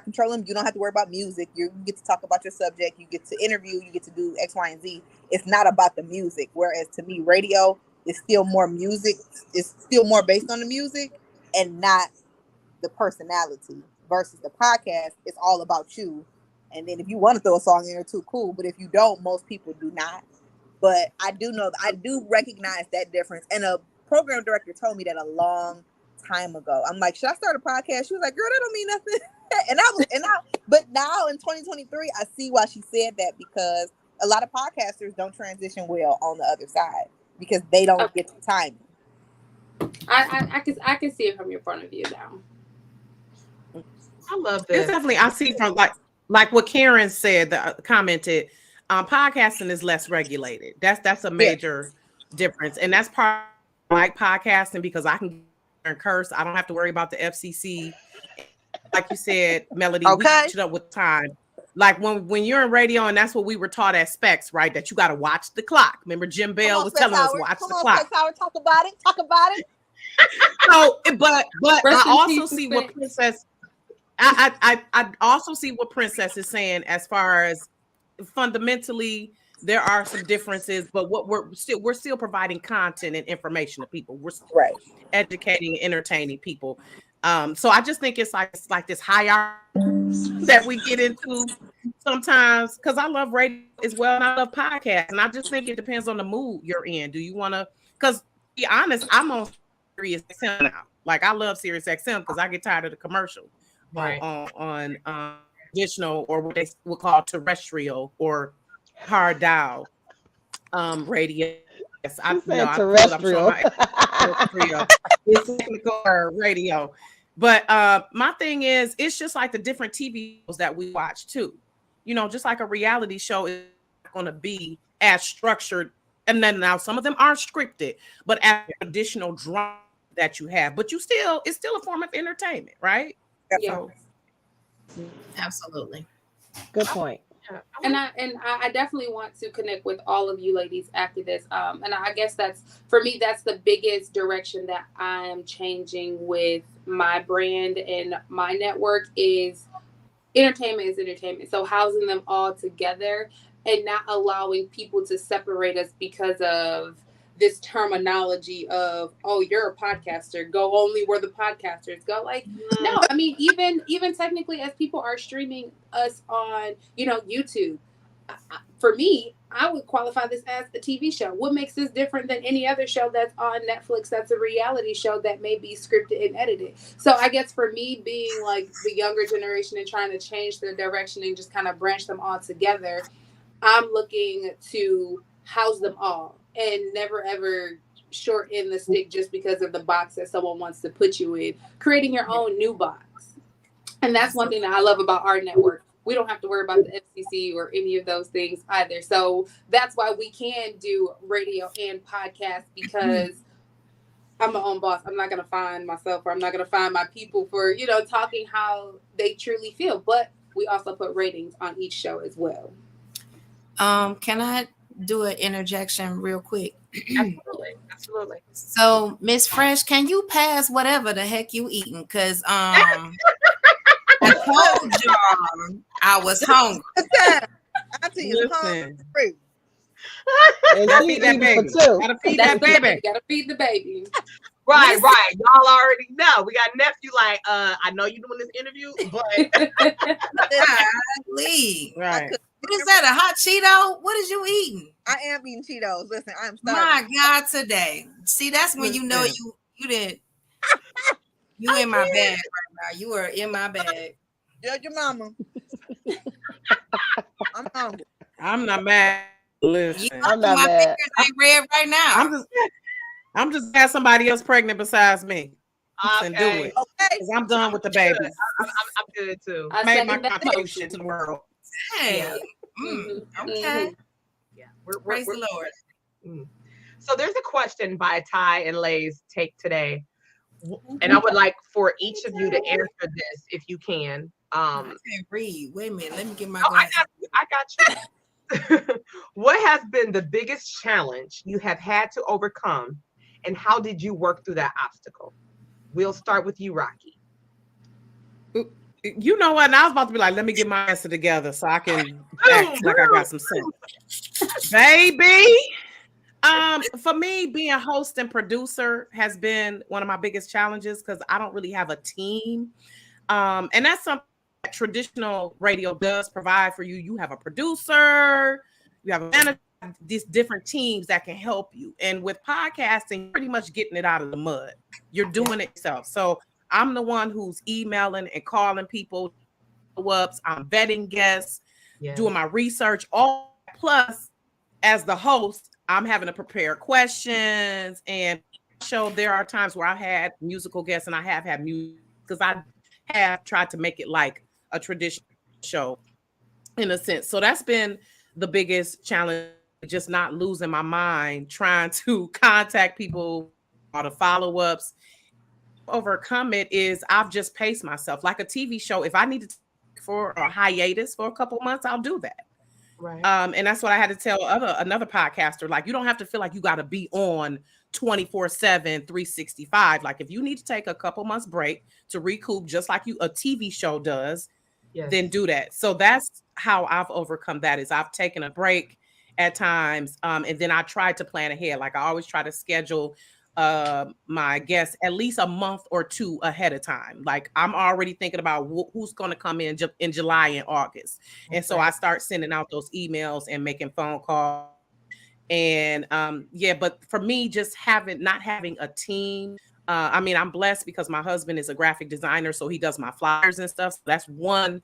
controlling, you don't have to worry about music. You get to talk about your subject, you get to interview, you get to do X, Y, and Z. It's not about the music. Whereas to me, radio is still more music, it's still more based on the music and not the personality. Versus the podcast, it's all about you. And then if you want to throw a song in there too, cool. But if you don't, most people do not. But I do recognize that difference. And a program director told me that a long time ago. I'm like, should I start a podcast? She was like, girl, that don't mean nothing. But now in 2023, I see why she said that, because a lot of podcasters don't transition well on the other side because they don't get the timing. I can see it from your point of view now. I love this. It's definitely, I see from like what Karen said, commented, podcasting is less regulated. That's a major difference. And that's part of like podcasting because I can curse. I don't have to worry about the FCC. Like you said, Melody, we switch it up with time. Like when you're in radio, and that's what we were taught at Specs, right? That you got to watch the clock. Remember, Jim Bell was telling us watch the clock. Talk about it. So, but I also see what Princess. I also see what Princess is saying as far as fundamentally there are some differences, but what we're still providing content and information to people. We're still educating and entertaining people. So I just think it's like this hierarchy that we get into sometimes, because I love radio as well and I love podcasts, and I just think it depends on the mood you're in. Do you want to? Because to be honest, I'm on Sirius XM now. Like I love Sirius XM because I get tired of the commercial. Right. On traditional, or what they would call terrestrial or hard dial radio. Yes, I know terrestrial. It's technical radio. But my thing is, it's just like the different TV shows that we watch too. You know, just like a reality show is going to be as structured, and then now some of them are scripted, but as additional drama that you have. But it's still a form of entertainment, right? Yeah. So, absolutely. Good point. And I definitely want to connect with all of you ladies after this. And I guess that's, for me, that's the biggest direction that I am changing with my brand and my network is entertainment is entertainment. So housing them all together and not allowing people to separate us because of this terminology of, oh, you're a podcaster, go only where the podcasters go. Like, no, I mean, even technically as people are streaming us on, YouTube, for me, I would qualify this as a TV show. What makes this different than any other show that's on Netflix that's a reality show that may be scripted and edited? So I guess for me, being like the younger generation and trying to change their direction and just kind of branch them all together, I'm looking to house them all and never ever shorten the stick just because of the box that someone wants to put you in, creating your own new box. And that's one thing that I love about our network. We don't have to worry about the FCC or any of those things either. So that's why we can do radio and podcast, because I'm my own boss. I'm not going to find myself, or I'm not going to find my people for, talking how they truly feel. But we also put ratings on each show as well. Can I do an interjection real quick? Absolutely. So, Miss Fresh, can you pass whatever the heck you eating? Because I told y'all I was hungry. Listen. And she eating for two. Gotta feed that baby. Gotta feed the baby. Right. Y'all already know. We got nephew like, I know you doing this interview, but leave. Right. What is that? A hot Cheeto? What is you eating? I am eating Cheetos. Listen, I'm starving. My God, today. See, that's when you know you didn't. You in my bag right now. You are in my bag. Judge your mama. I'm hungry. I'm not mad Listen, lucky I'm not my mad. fingers ain't red right now. I'm just glad somebody else pregnant besides me. And do Okay. it. Okay. Because I'm done with the Good. babies. I'm good too. I Made my second that contribution motion. to the world. Hey. Yeah. Okay. Yeah. Praise the Lord. Mm. So there's a question by Ty and Lay's take today. And I would like for each of you to answer this if you can. I can't read. Wait a minute. Let me get my Oh, glasses. I got you. What has been the biggest challenge you have had to overcome, and how did you work through that obstacle? We'll start with you, Rocky. You know what? And I was about to be like, let me get my answer together so I can act like I got some sense. Baby. For me, being a host and producer has been one of my biggest challenges because I don't really have a team. And that's something that traditional radio does provide for you. You have a producer, you have a manager, these different teams that can help you. And with podcasting, you're pretty much getting it out of the mud. You're doing it yourself. So I'm the one who's emailing and calling people, ups. I'm vetting guests, doing my research. All plus, as the host, I'm having to prepare questions and show. There are times where I had musical guests and I have had music because I have tried to make it like a traditional show in a sense. So that's been the biggest challenge, just not losing my mind, trying to contact people, all the follow-ups. Overcome it is I've just paced myself like a TV show. If I need to take for a hiatus for a couple months, I'll do that. Right. And that's what I had to tell another podcaster. Like, you don't have to feel like you got to be on 24/7, 365. Like, if you need to take a couple months break to recoup, just like a TV show does, then do that. So that's how I've overcome that. Is I've taken a break at times, and then I tried to plan ahead. Like, I always try to schedule my guests at least a month or two ahead of time. Like, I'm already thinking about who's going to come in July and August. And so I start sending out those emails and making phone calls. And but for me, just not having a team. I mean, I'm blessed because my husband is a graphic designer, so he does my flyers and stuff. So that's one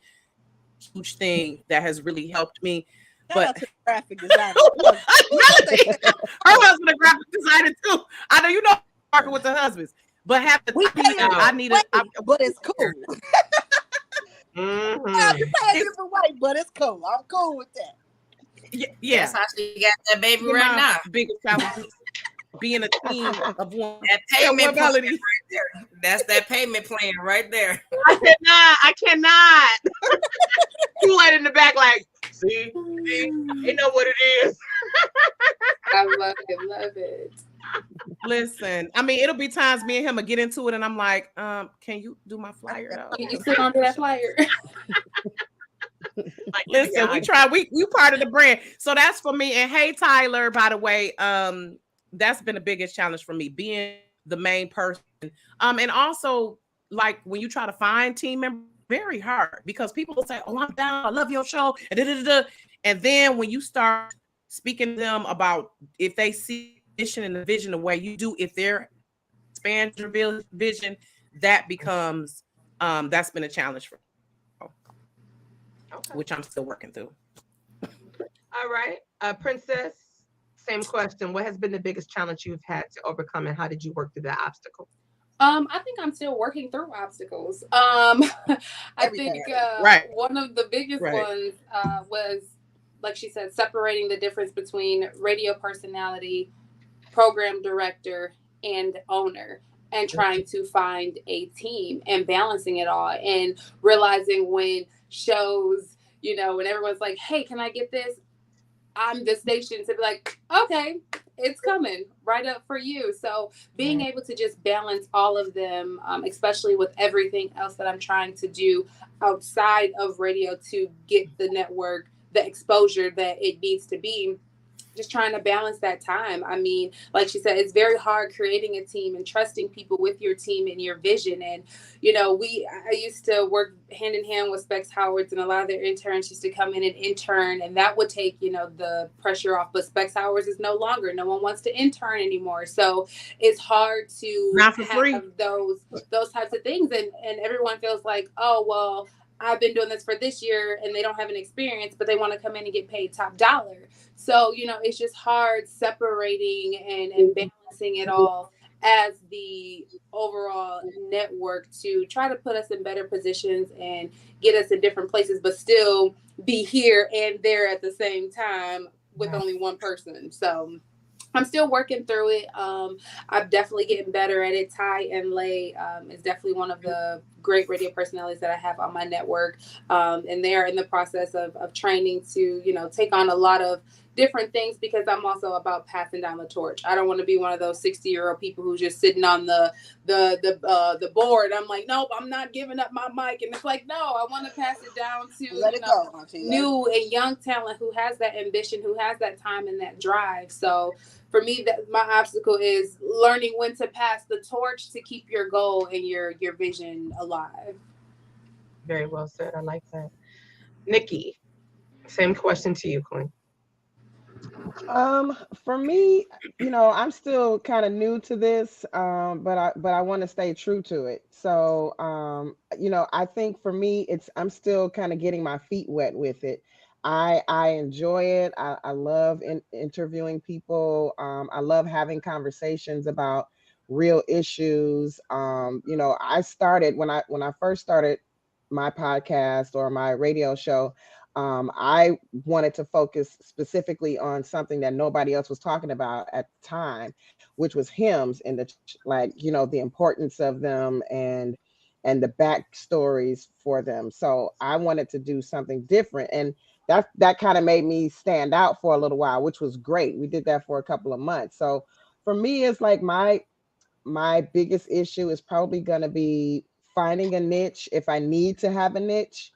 huge thing that has really helped me. Shout out to the graphic designer. Her husband a graphic designer too. I know you know working with the husbands, but I need it. But it's cool. Mm-hmm. You pay a different way, but it's cool. I'm cool with that. Yeah. That's how she got that baby right now. Biggest challenge being a team of one. That payment plan right there. That's that payment plan right there. I cannot. You light in the back like, see, you know what it is. I love it. Listen, I mean, it'll be times me and him will get into it, and I'm like, can you do my flyer though? You still on that flyer? Like, listen, we try. We part of the brand, so that's for me. And hey, Tyler, by the way, that's been the biggest challenge for me, being the main person. And also, like, when you try to find team members, very hard because people will say, "Oh, I'm down. I love your show," and then when you start speaking to them about if they see the mission and the vision the way you do, if they're expand your vision, that becomes that's been a challenge for me, which I'm still working through. All right, Princess. Same question. What has been the biggest challenge you've had to overcome, and how did you work through that obstacle? I think I'm still working through obstacles. I think one of the biggest ones was, like she said, separating the difference between radio personality, program director, and owner, and trying to find a team and balancing it all, and realizing when shows, when everyone's like, hey, can I get this? I'm the station to be like, okay, it's coming right up for you. So being able to just balance all of them, especially with everything else that I'm trying to do outside of radio to get the network the exposure that it needs to be, just trying to balance that time. I mean, like she said, it's very hard creating a team and trusting people with your team and your vision. And, I used to work hand in hand with Specs Howards, and a lot of their interns used to come in and intern, and that would take, the pressure off. But Specs Howards is no longer. No one wants to intern anymore. So it's hard to have those types of things. And everyone feels like, oh, well, I've been doing this for this year and they don't have an experience, but they want to come in and get paid top dollar. So, it's just hard separating and balancing it all as the overall network to try to put us in better positions and get us in different places, but still be here and there at the same time with Right. only one person. So I'm still working through it. I'm definitely getting better at it. Ty and Lay is definitely one of the great radio personalities that I have on my network. And they are in the process of training to, take on a lot of different things because I'm also about passing down the torch. I don't want to be one of those 60-year-old people who's just sitting on the board. I'm like, nope, I'm not giving up my mic. And it's like, no, I want to pass it down to Let it go, Auntie. new and young talent who has that ambition, who has that time and that drive. So for me, that my obstacle is learning when to pass the torch to keep your goal and your vision alive. Very well said. I like that. Nikki, same question to you, Queen. For me, I'm still kind of new to this, but I want to stay true to it. So, I think for me, I'm still kind of getting my feet wet with it. I enjoy it. I love interviewing people. I love having conversations about real issues. I started when I first started my podcast or my radio show. I wanted to focus specifically on something that nobody else was talking about at the time, which was hymns and the importance of them and the backstories for them. So I wanted to do something different, and that kind of made me stand out for a little while, which was great. We did that for a couple of months. So for me, it's like my biggest issue is probably going to be finding a niche if I need to have a niche,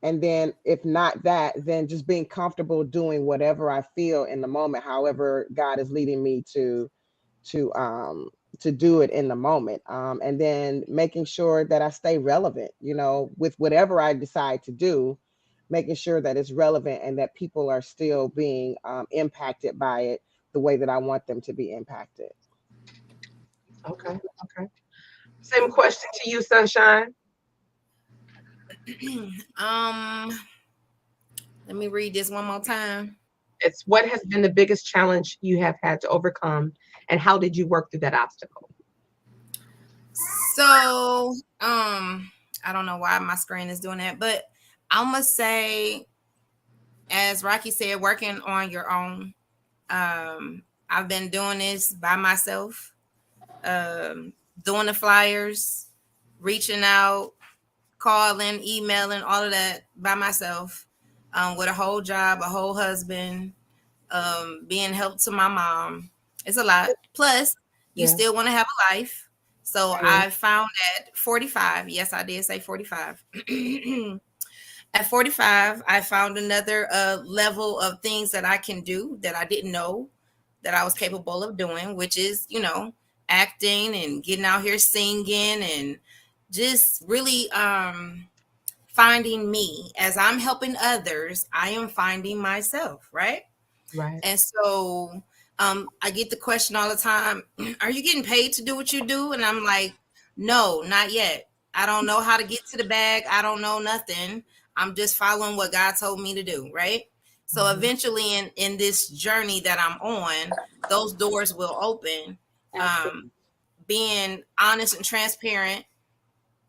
and then if not that, then just being comfortable doing whatever I feel in the moment, however God is leading me to um to do it in the moment, and then making sure that I stay relevant, with whatever I decide to do, making sure that it's relevant and that people are still being impacted by it the way that I want them to be impacted. Okay. Okay. Same question to you, Sunshine. um, let me read this one more time. It's what has been the biggest challenge you have had to overcome, and how did you work through that obstacle? So, I don't know why my screen is doing that, but I'm gonna say, as Rocky said, working on your own. I've been doing this by myself, doing the flyers, reaching out, calling, emailing, all of that by myself, with a whole job, a whole husband, being help to my mom. It's a lot. Plus, you Yeah. still want to have a life. So Yeah. I found at 45, yes, I did say 45. At 45, I found another level of things that I can do that I didn't know that I was capable of doing, which is, acting and getting out here singing and just really finding me. As I'm helping others, I am finding myself, right? Right. And so I get the question all the time, are you getting paid to do what you do? And I'm like, no, not yet. I don't know how to get to the bag. I don't know nothing. I'm just following what God told me to do, right? So Mhm. eventually in this journey that I'm on, those doors will open. Absolutely. Um, being honest and transparent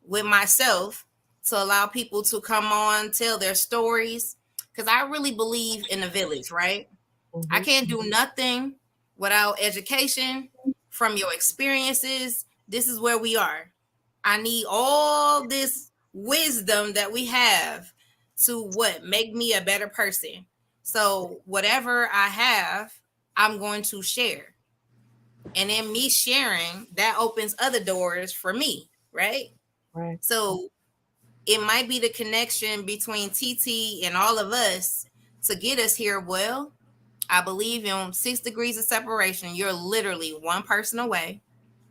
with myself to allow people to come on, tell their stories. Because I really believe in the village, right? I Mhm. can't do nothing without education from your experiences. This is where we are. I need all this wisdom that we have to what make me a better person. So whatever I have, I'm going to share. And in me sharing, that opens other doors for me, right? Right. So it might be the connection between TT and all of us to get us here. Well, I believe in 6 degrees of separation. You're literally one person away,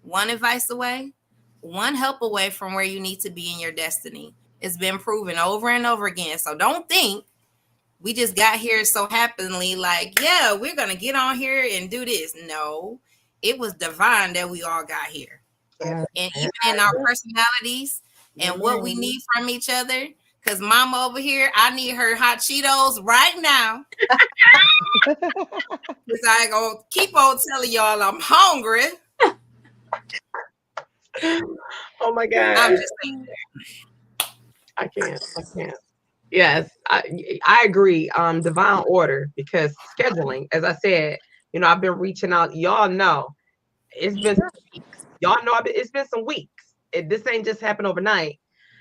one advice away, one help away from where you need to be in your destiny. It's been proven over and over again. So don't think we just got here so happily, like, yeah, we're going to get on here and do this. No, it was divine that we all got here. I, And I even in our personalities and what Amen. we need from each other, Because mama over here, I need her hot Cheetos right now. Because I ain't going to keep on telling y'all I'm hungry. Oh my I'm God. just saying. I can't. I can't. Yes, I agree. Divine order, because scheduling, as I said, I've been reaching out. Y'all know it's been some weeks. Y'all know it's been some weeks. This ain't just happened overnight.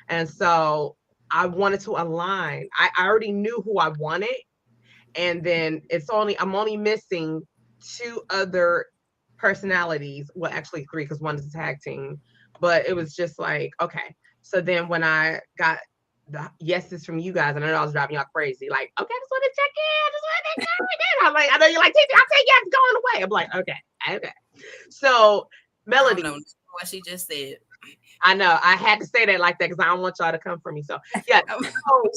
And so I wanted to align. I already knew who I wanted. And then I'm only missing two other personalities. Well, actually three, because one is a tag team. But it was just like, okay. So then when I got the yeses from you guys, and I know I was driving y'all crazy, like, okay, I just want to check in. I just want to check in. I'm like, I know you're like, TT, I'll take yes, going away. I'm like, okay. So Melody, I don't know what she just said. I know I had to say that like that because I don't want y'all to come for me. So yeah. So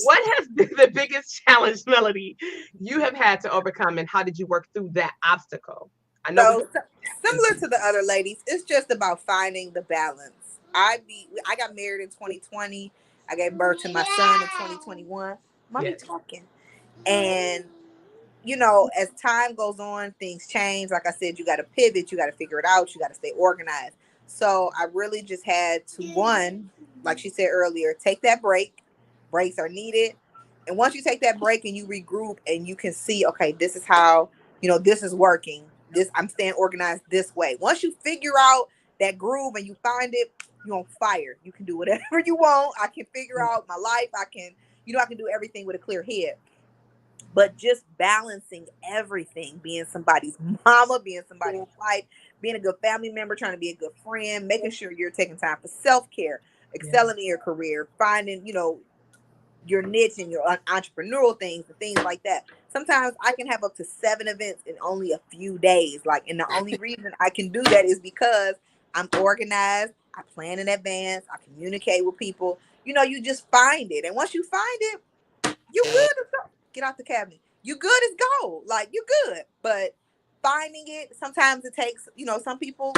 what has been the biggest challenge, Melody, you have had to overcome, and how did you work through that obstacle? I know. So similar to the other ladies, it's just about finding the balance. I got married in 2020. I gave birth to my son in 2021. Mommy Yes. talking. And as time goes on, things change. Like I said, you got to pivot, you got to figure it out, you got to stay organized. So I really just had to, one, like she said earlier, take that break. Breaks are needed. And once you take that break and you regroup and you can see, okay, this is how, this is working. I'm staying organized this way. Once you figure out that groove and you find it, you're on fire. You can do whatever you want. I can figure out my life. I can do everything with a clear head. But just balancing everything, being somebody's mama, being somebody's wife, being a good family member, trying to be a good friend, making sure you're taking time for self-care, excelling in your career, finding, your niche and your entrepreneurial things and things like that. Sometimes I can have up to 7 events in only a few days. And the only reason I can do that is because I'm organized, I plan in advance, I communicate with people. You just find it. And once you find it, you good as go. Get out the cabinet. You good as gold. Like, you good. But finding it, sometimes it takes, some people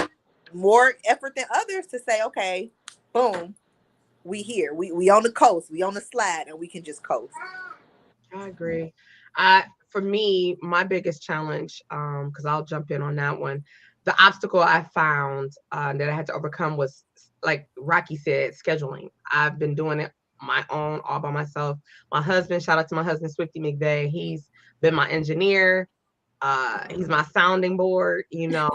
more effort than others to say, okay, boom, we here. We on the coast. We on the slide, and we can just coast. I agree. For me, my biggest challenge, because I'll jump in on that one. The obstacle I found that I had to overcome was, like Rocky said, scheduling. I've been doing it my own, all by myself. My husband, shout out to my husband, Swifty McVeigh. He's been my engineer. He's my sounding board. He get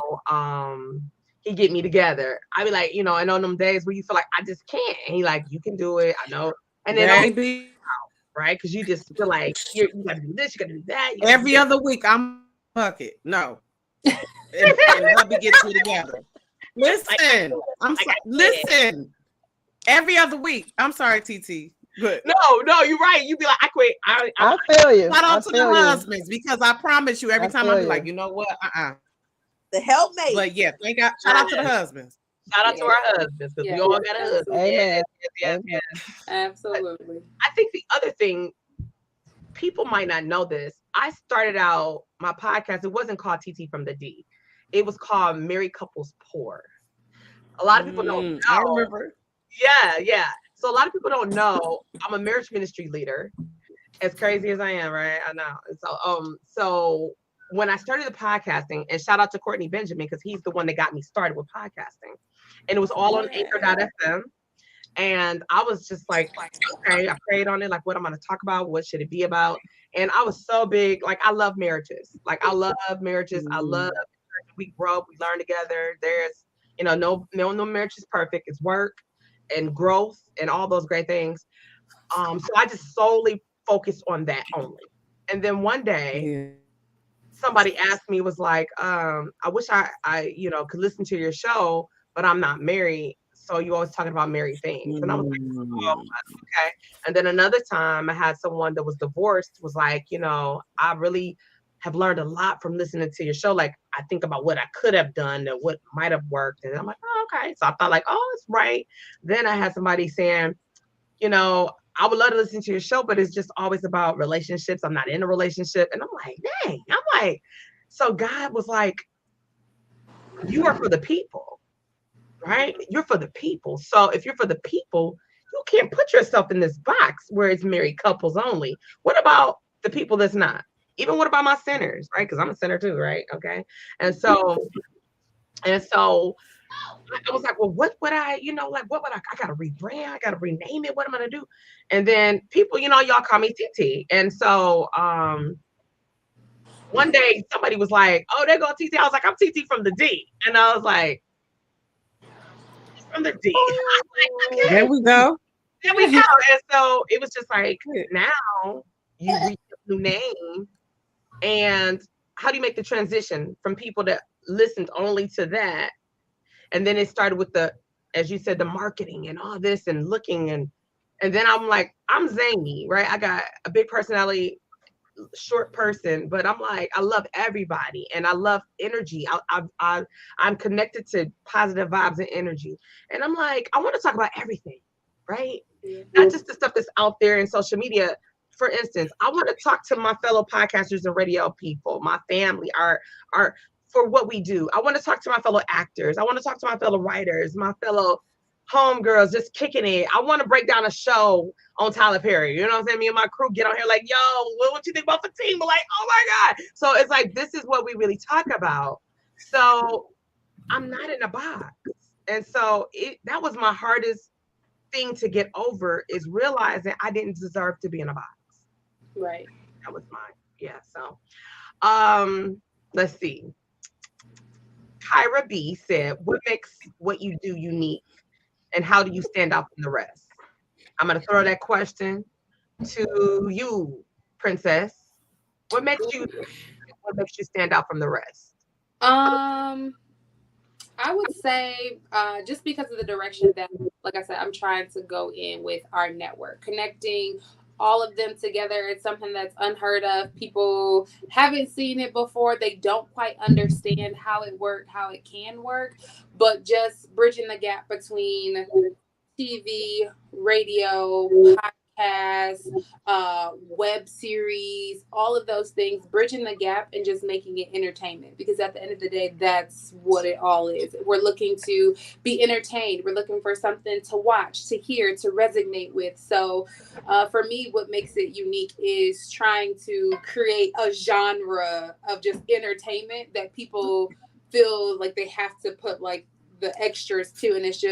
me together. I be like, and on them days where you feel like I just can't, and he like, you can do it. I know. And then Baby, right? Because you just feel like you got to do this, you got to do that. every other week I'm bucket. No, and hubby gets me together. Listen, listen. Every other week. I'm sorry, TT. But no, you're right. You be like, I quit. I feel you. shout out to the you. husbands, because I promise you, every time I be like, you know what? The helpmate. But yeah, thank God. Shout out to the husbands. Shout out to our husbands, because we all got a husband. Amen. Yes. Absolutely. I think the other thing, people might not know this. I started out my podcast. It wasn't called TT from the D. It was called Married Couples Pour. A lot of people don't know. I remember. Yeah. So a lot of people don't know I'm a marriage ministry leader. As crazy as I am, right? I know. So when I started the podcasting, and shout out to Courtney Benjamin, because he's the one that got me started with podcasting. And it was all on Anchor.fm. And I was just like, okay, I prayed on it, like, what I'm going to talk about, what should it be about? And I was so big, like, I love marriages. Like, I love marriages. I love we grow up, we learn together. There's, no marriage is perfect. It's work and growth and all those great things. So I just solely focused on that only. And then one day, somebody asked me, was like, I wish I could listen to your show, but I'm not married. So you always talking about married things. And I was like, oh, okay. And then another time I had someone that was divorced, was like, I really have learned a lot from listening to your show. Like, I think about what I could have done and what might have worked. And I'm like, oh, okay. So I thought like, oh, it's right. Then I had somebody saying, I would love to listen to your show, but it's just always about relationships. I'm not in a relationship. And I'm like, dang. I'm like, so God was like, you are for the people. Right? You're for the people. So if you're for the people, you can't put yourself in this box where it's married couples only. What about the people that's not? Even what about my sinners, right? Because I'm a sinner too, right? Okay. And so I was like, well, what would I, like, what would I got to rebrand? I got to rename it. What am I going to do? And then people, y'all call me TT. And so one day somebody was like, oh, there go TT. I was like, I'm TT from the D. And I was like, from the D. I was like, okay. There we go. There we go. And so it was just like, now you reach a new name. And how do you make the transition from people that listened only to that? And then it started with as you said, the marketing and all this and looking. And then I'm like, I'm zany, right? I got a big personality, short person, but I'm like, I love everybody and I love energy. I'm connected to positive vibes and energy. And I'm like, I want to talk about everything, right? Not just the stuff that's out there in social media. For instance, I want to talk to my fellow podcasters and radio people, my family, our for what we do. I want to talk to my fellow actors. I want to talk to my fellow writers, my fellow homegirls just kicking it. I want to break down a show on Tyler Perry. You know what I'm saying? Me and my crew get on here like, yo, what you think about Fatima? We're like, oh my God. So it's like, this is what we really talk about. So I'm not in a box. And so that was my hardest thing to get over, is realizing I didn't deserve to be in a box. Right. That was mine. Yeah. So let's see. Kyra B said, what makes what you do unique? And how do you stand out from the rest? I'm going to throw that question to you, Princess. What makes you stand out from the rest? I would say just because of the direction that, like I said, I'm trying to go in with our network, connecting all of them together. It's something that's unheard of. People haven't seen it before. They don't quite understand how it worked, how it can work, but just bridging the gap between TV, radio, podcasts, web series, all of those things, bridging the gap and just making it entertainment. Because at the end of the day, that's what it all is. We're looking to be entertained. We're looking for something to watch, to hear, to resonate with. So for me, what makes it unique is trying to create a genre of just entertainment that people feel like they have to put like the extras to, and it's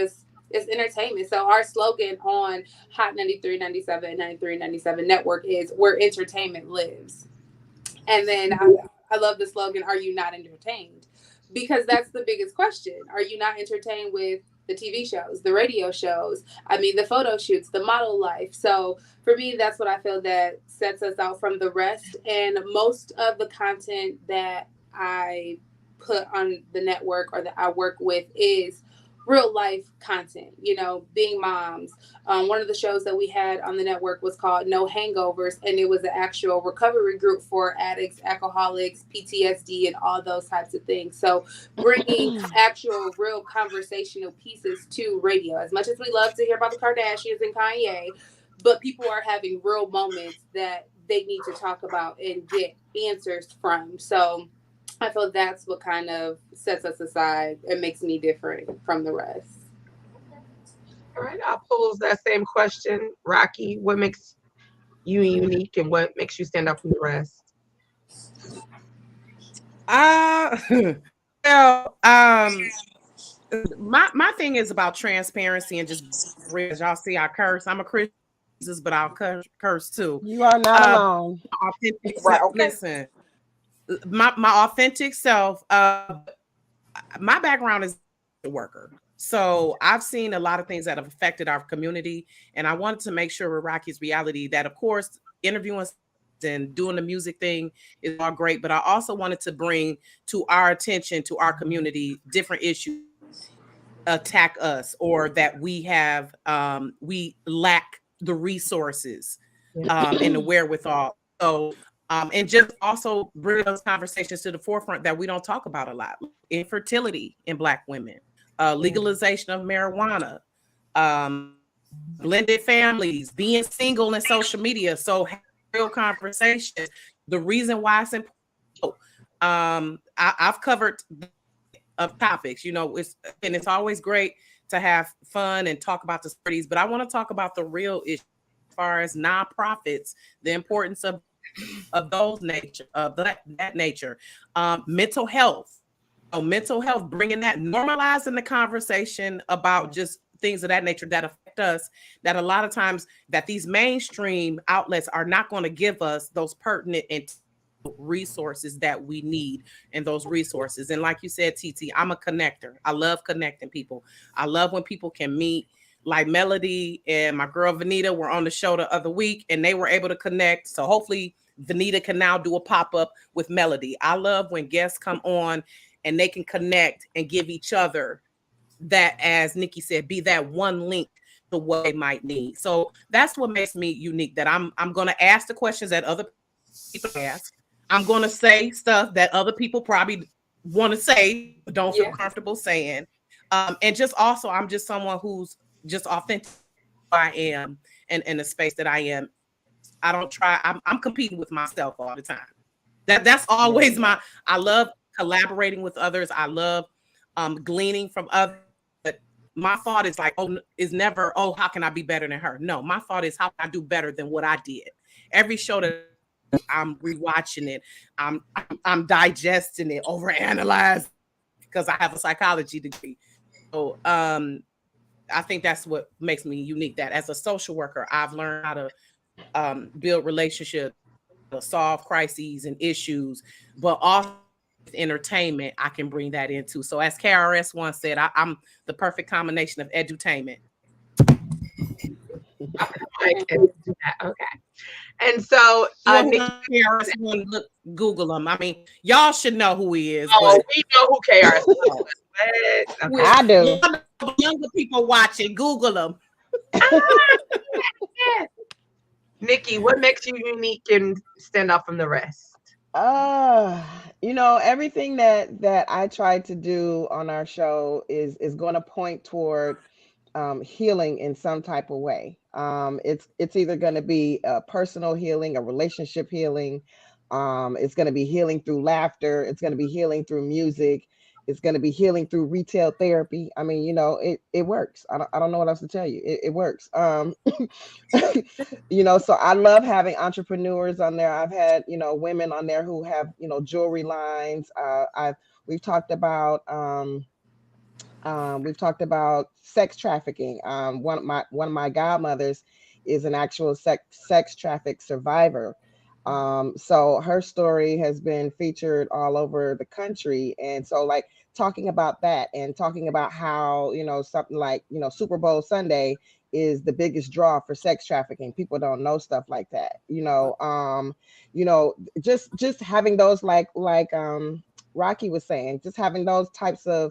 entertainment. So our slogan on Hot 93, 97, 93, 97 network is where entertainment lives. And then I love the slogan, are you not entertained? Because that's the biggest question. Are you not entertained with the TV shows, the radio shows? I mean, the photo shoots, the model life. So for me, that's what I feel that sets us out from the rest. And most of the content that I put on the network or that I work with is real life content, being moms. One of the shows that we had on the network was called No Hangovers, and it was an actual recovery group for addicts, alcoholics, PTSD, and all those types of things. So bringing actual real conversational pieces to radio. As much as we love to hear about the Kardashians and Kanye, but people are having real moments that they need to talk about and get answers from. So I feel that's what kind of sets us aside and makes me different from the rest. All right, I'll pose that same question. Rocky, what makes you unique and what makes you stand out from the rest? My thing is about transparency and just as y'all see, I curse. I'm a Christian, but I'll curse too. You are not alone. Authentic Right, okay. Listen, my authentic self. My background is a worker, so I've seen a lot of things that have affected our community, and I wanted to make sure with Rocky's reality that, of course, interviewing and doing the music thing is all great, but I also wanted to bring to our attention, to our community, different issues attack us, or that we have we lack the resources and the wherewithal. So and just also bring those conversations to the forefront that we don't talk about a lot. Infertility in Black women, legalization of marijuana, blended families, being single and social media. So real conversations. The reason why it's important. I've covered of topics, it's always great to have fun and talk about the stories, but I want to talk about the real issue as far as nonprofits, the importance of those nature, of that nature, mental health. Mental health, bringing that, normalizing the conversation about just things of that nature that affect us, that a lot of times that these mainstream outlets are not going to give us those pertinent and resources that we need, and those resources. And like you said, TT, I'm a connector. I love connecting people. I love when people can meet. Like Melody and my girl Vanita were on the show the other week, and they were able to connect. So hopefully Vanita can now do a pop-up with Melody. I love when guests come on and they can connect and give each other that, as Nikki said, be that one link to what they might need. So that's what makes me unique, that I'm going to ask the questions that other people ask. I'm going to say stuff that other people probably want to say but don't feel comfortable saying. And just also, I'm just someone who's just authentic who I am, and in the space that I am. I don't try. I'm competing with myself all the time. That's always I love collaborating with others. I love gleaning from others. But my thought is like, is never, how can I be better than her? No, my thought is, how can I do better than what I did? Every show that I'm rewatching it, I'm digesting it, overanalyzing, because I have a psychology degree. So I think that's what makes me unique. That as a social worker, I've learned how to build relationships, solve crises and issues, but also with entertainment, I can bring that into. So as KRS once said, I'm the perfect combination of edutainment. Okay. And so, KRS One, look, Google him. I mean, y'all should know who he is. Oh, we know who KRS is. Okay. I do. Younger people watching, Google them. Nikki, what makes you unique and stand out from the rest? Everything that I try to do on our show is going to point toward healing in some type of way. It's either going to be a personal healing, a relationship healing. It's going to be healing through laughter. It's going to be healing through music. It's going to be healing through retail therapy. I mean, it works. I don't know what else to tell you. It works. So I love having entrepreneurs on there. I've had, women on there who have, jewelry lines. We've talked about sex trafficking. One of my godmothers is an actual sex traffic survivor. So her story has been featured all over the country, and so like talking about that and talking about how something like Super Bowl Sunday is the biggest draw for sex trafficking. People don't know stuff like that. Just having those like Rocky was saying, just having those types of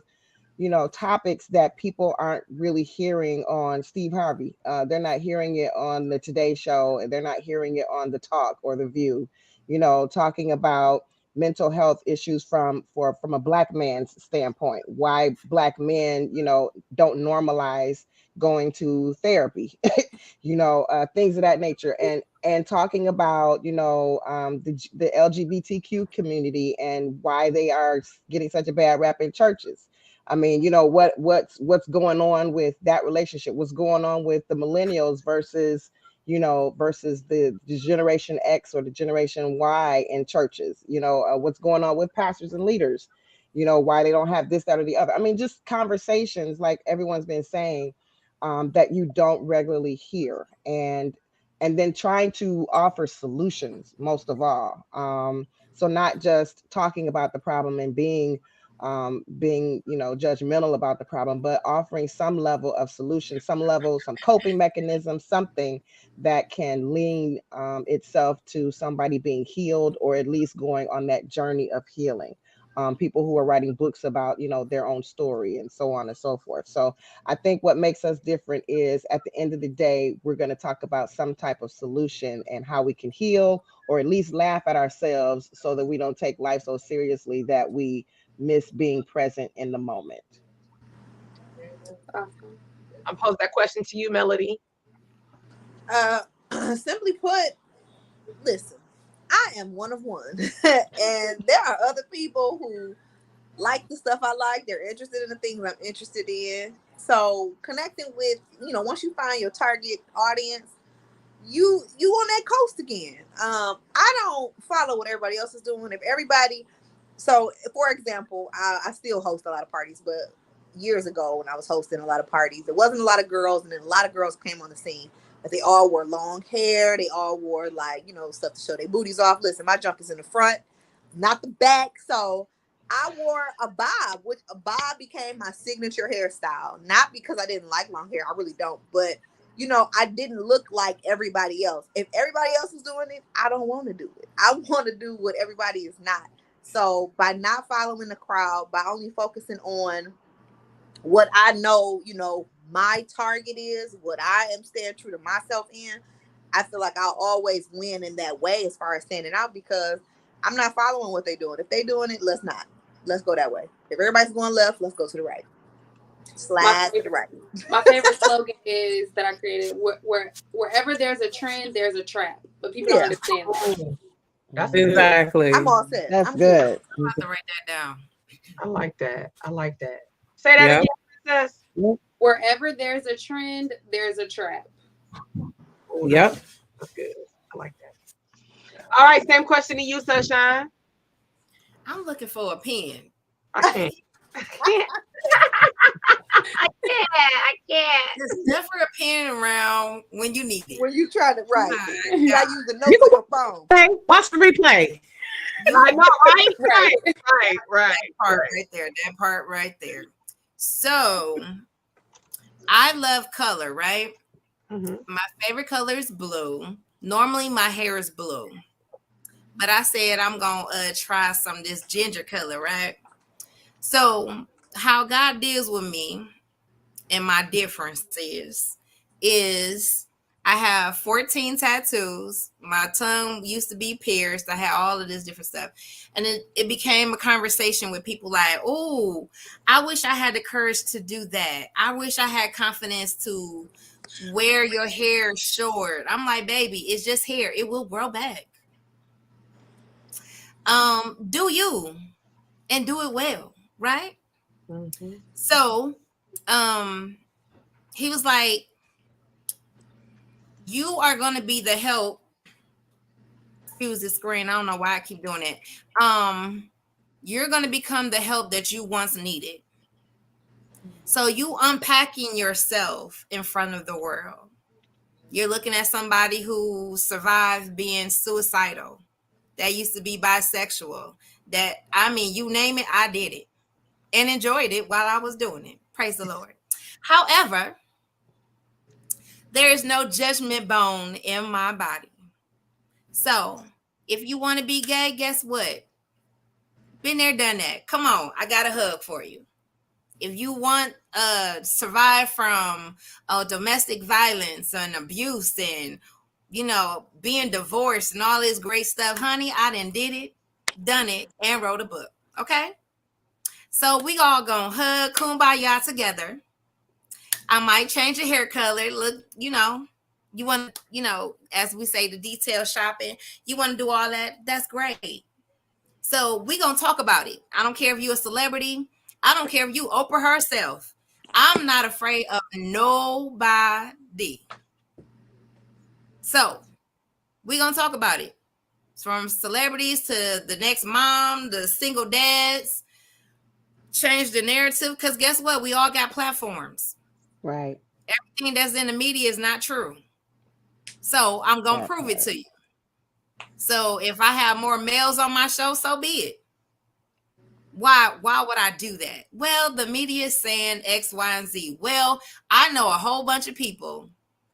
topics that people aren't really hearing on Steve Harvey. They're not hearing it on the Today Show, and they're not hearing it on the Talk or the View. Talking about mental health issues from a Black man's standpoint. Why Black men, don't normalize going to therapy. Things of that nature, and talking about the LGBTQ community and why they are getting such a bad rap in churches. I mean, what's going on with that relationship? What's going on with the millennials versus the Generation X or the Generation Y in churches? What's going on with pastors and leaders? Why they don't have this, that, or the other. I mean, just conversations like everyone's been saying that you don't regularly hear, and then trying to offer solutions most of all. So not just talking about the problem and being judgmental about the problem, but offering some level of solution, some coping mechanism, something that can lean itself to somebody being healed, or at least going on that journey of healing. People who are writing books about their own story and so on and so forth. So I think what makes us different is, at the end of the day, we're going to talk about some type of solution and how we can heal, or at least laugh at ourselves, so that we don't take life so seriously that we miss being present in the moment. I'm posing that question to you, Melody. Simply put, listen, I am one of one. And there are other people who like the stuff I like. They're interested in the things I'm interested in. So connecting with, once you find your target audience, you on that coast again. I don't follow what everybody else is doing. If everybody, so for example, I still host a lot of parties, but years ago when I was hosting a lot of parties, there wasn't a lot of girls, and then a lot of girls came on the scene. But they all wore long hair. They all wore stuff to show their booties off. Listen, my junk is in the front, not the back. So I wore a bob, which a bob became my signature hairstyle. Not because I didn't like long hair, I really don't, but I didn't look like everybody else. If everybody else is doing it, I don't want to do it. I want to do what everybody is not. So by not following the crowd, by only focusing on what I know, my target is, what I am staying true to myself in, I feel like I'll always win in that way as far as standing out, because I'm not following what they're doing. If they're doing it, let's not. Let's go that way. If everybody's going left, let's go to the right. Slide to the right. My favorite slogan is that I created: wherever there's a trend, there's a trap. But people don't understand that. That's exactly. I'm all set. That's I'm good. I'm about to write that down. I like that. I like that. Say that again, princess. Wherever there's a trend, there's a trap. Oh, Yep. That's good. I like that. All right, same question to you, Sunshine. I'm looking for a pen. I can't. I can't. There's never a pen around when you need it. When you try to write, My you God. gotta use the notes on your phone. Hey, watch the replay. I know, right? Right. That part right there. So I love color, right? Mm-hmm. My favorite color is blue. Normally my hair is blue, but I said I'm gonna try some of this ginger color, right? So how God deals with me and my differences is I have 14 tattoos. My tongue used to be pierced. I had all of this different stuff. And it became a conversation with people like, oh, I wish I had the courage to do that. I wish I had confidence to wear your hair short. I'm like, baby, it's just hair. It will grow back. Do you and do it well, right? Mm-hmm. So he was like, you are going to be the help. Excuse the screen. I don't know why I keep doing it. You're going to become the help that you once needed. So you unpacking yourself in front of the world. You're looking at somebody who survived being suicidal, that used to be bisexual, that, I mean, you name it, I did it and enjoyed it while I was doing it. Praise the Lord. However, there is no judgment bone in my body. So if you want to be gay, guess what? Been there, done that. Come on, I got a hug for you. If you want survive from domestic violence and abuse and, being divorced and all this great stuff, honey, I done did it, done it, and wrote a book. Okay? So we all gonna hug kumbaya together. I might change your hair color. Look, you want, as we say, the detail shopping. You want to do all that? That's great. So we gonna talk about it. I don't care if you're a celebrity. I don't care if you Oprah herself. I'm not afraid of nobody. So we gonna talk about it. From celebrities to the next mom, the single dads. Change the narrative, because guess what? We all got platforms. Right. Everything that's in the media is not true. So I'm gonna prove it to you. So if I have more males on my show, so be it. Why would I do that? Well, the media is saying X, Y, and Z. Well, I know a whole bunch of people,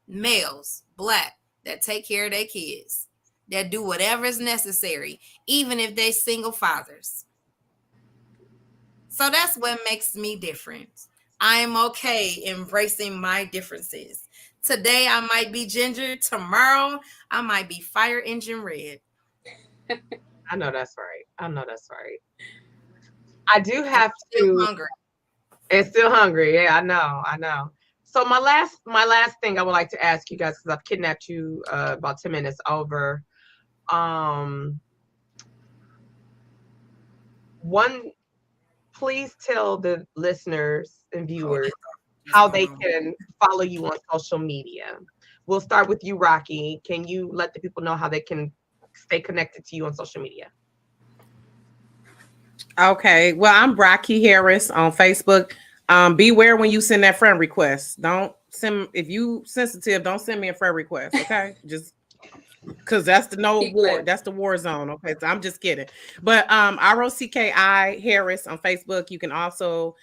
males, black, that take care of their kids, that do whatever is necessary, even if they single fathers. So that's what makes me different. I am okay embracing my differences. Today I might be ginger. Tomorrow I might be fire engine red. I know that's right. I do have Still to. hungry. It's still hungry. Yeah, I know. So my last thing I would like to ask you guys, because I've kidnapped you about 10 minutes over. Please tell the listeners and viewers how they can follow you on social media. We'll start with you, Rocky. Can you let the people know how they can stay connected to you on social media? Okay. Well, I'm Rocky Harris on Facebook. Beware when you send that friend request. Don't send if you sensitive. Don't send me a friend request. Okay, just because that's the no war. That's the war zone. Okay, so I'm just kidding. But ROCKI Harris on Facebook. You can also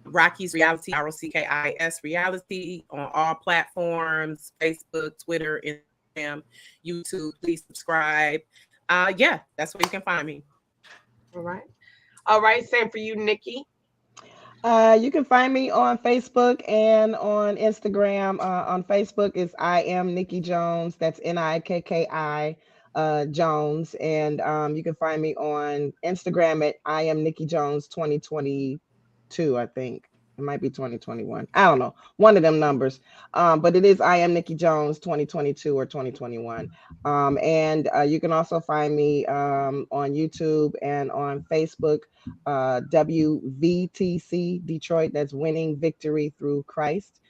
Rocky's Reality, ROCKIS Reality on all platforms: Facebook, Twitter, Instagram, YouTube. Please subscribe. Yeah, that's where you can find me. All right. All right. Same for you, Nikki. You can find me on Facebook and on Instagram. On Facebook is I am Nikki Jones. That's Nikki Jones. And you can find me on Instagram at I am Nikki Jones 2022, I think. It might be 2021. I don't know. One of them numbers. But it is I am Nikki Jones 2022 or 2021. And you can also find me on YouTube and on Facebook, WVTC Detroit. That's Winning Victory Through Christ,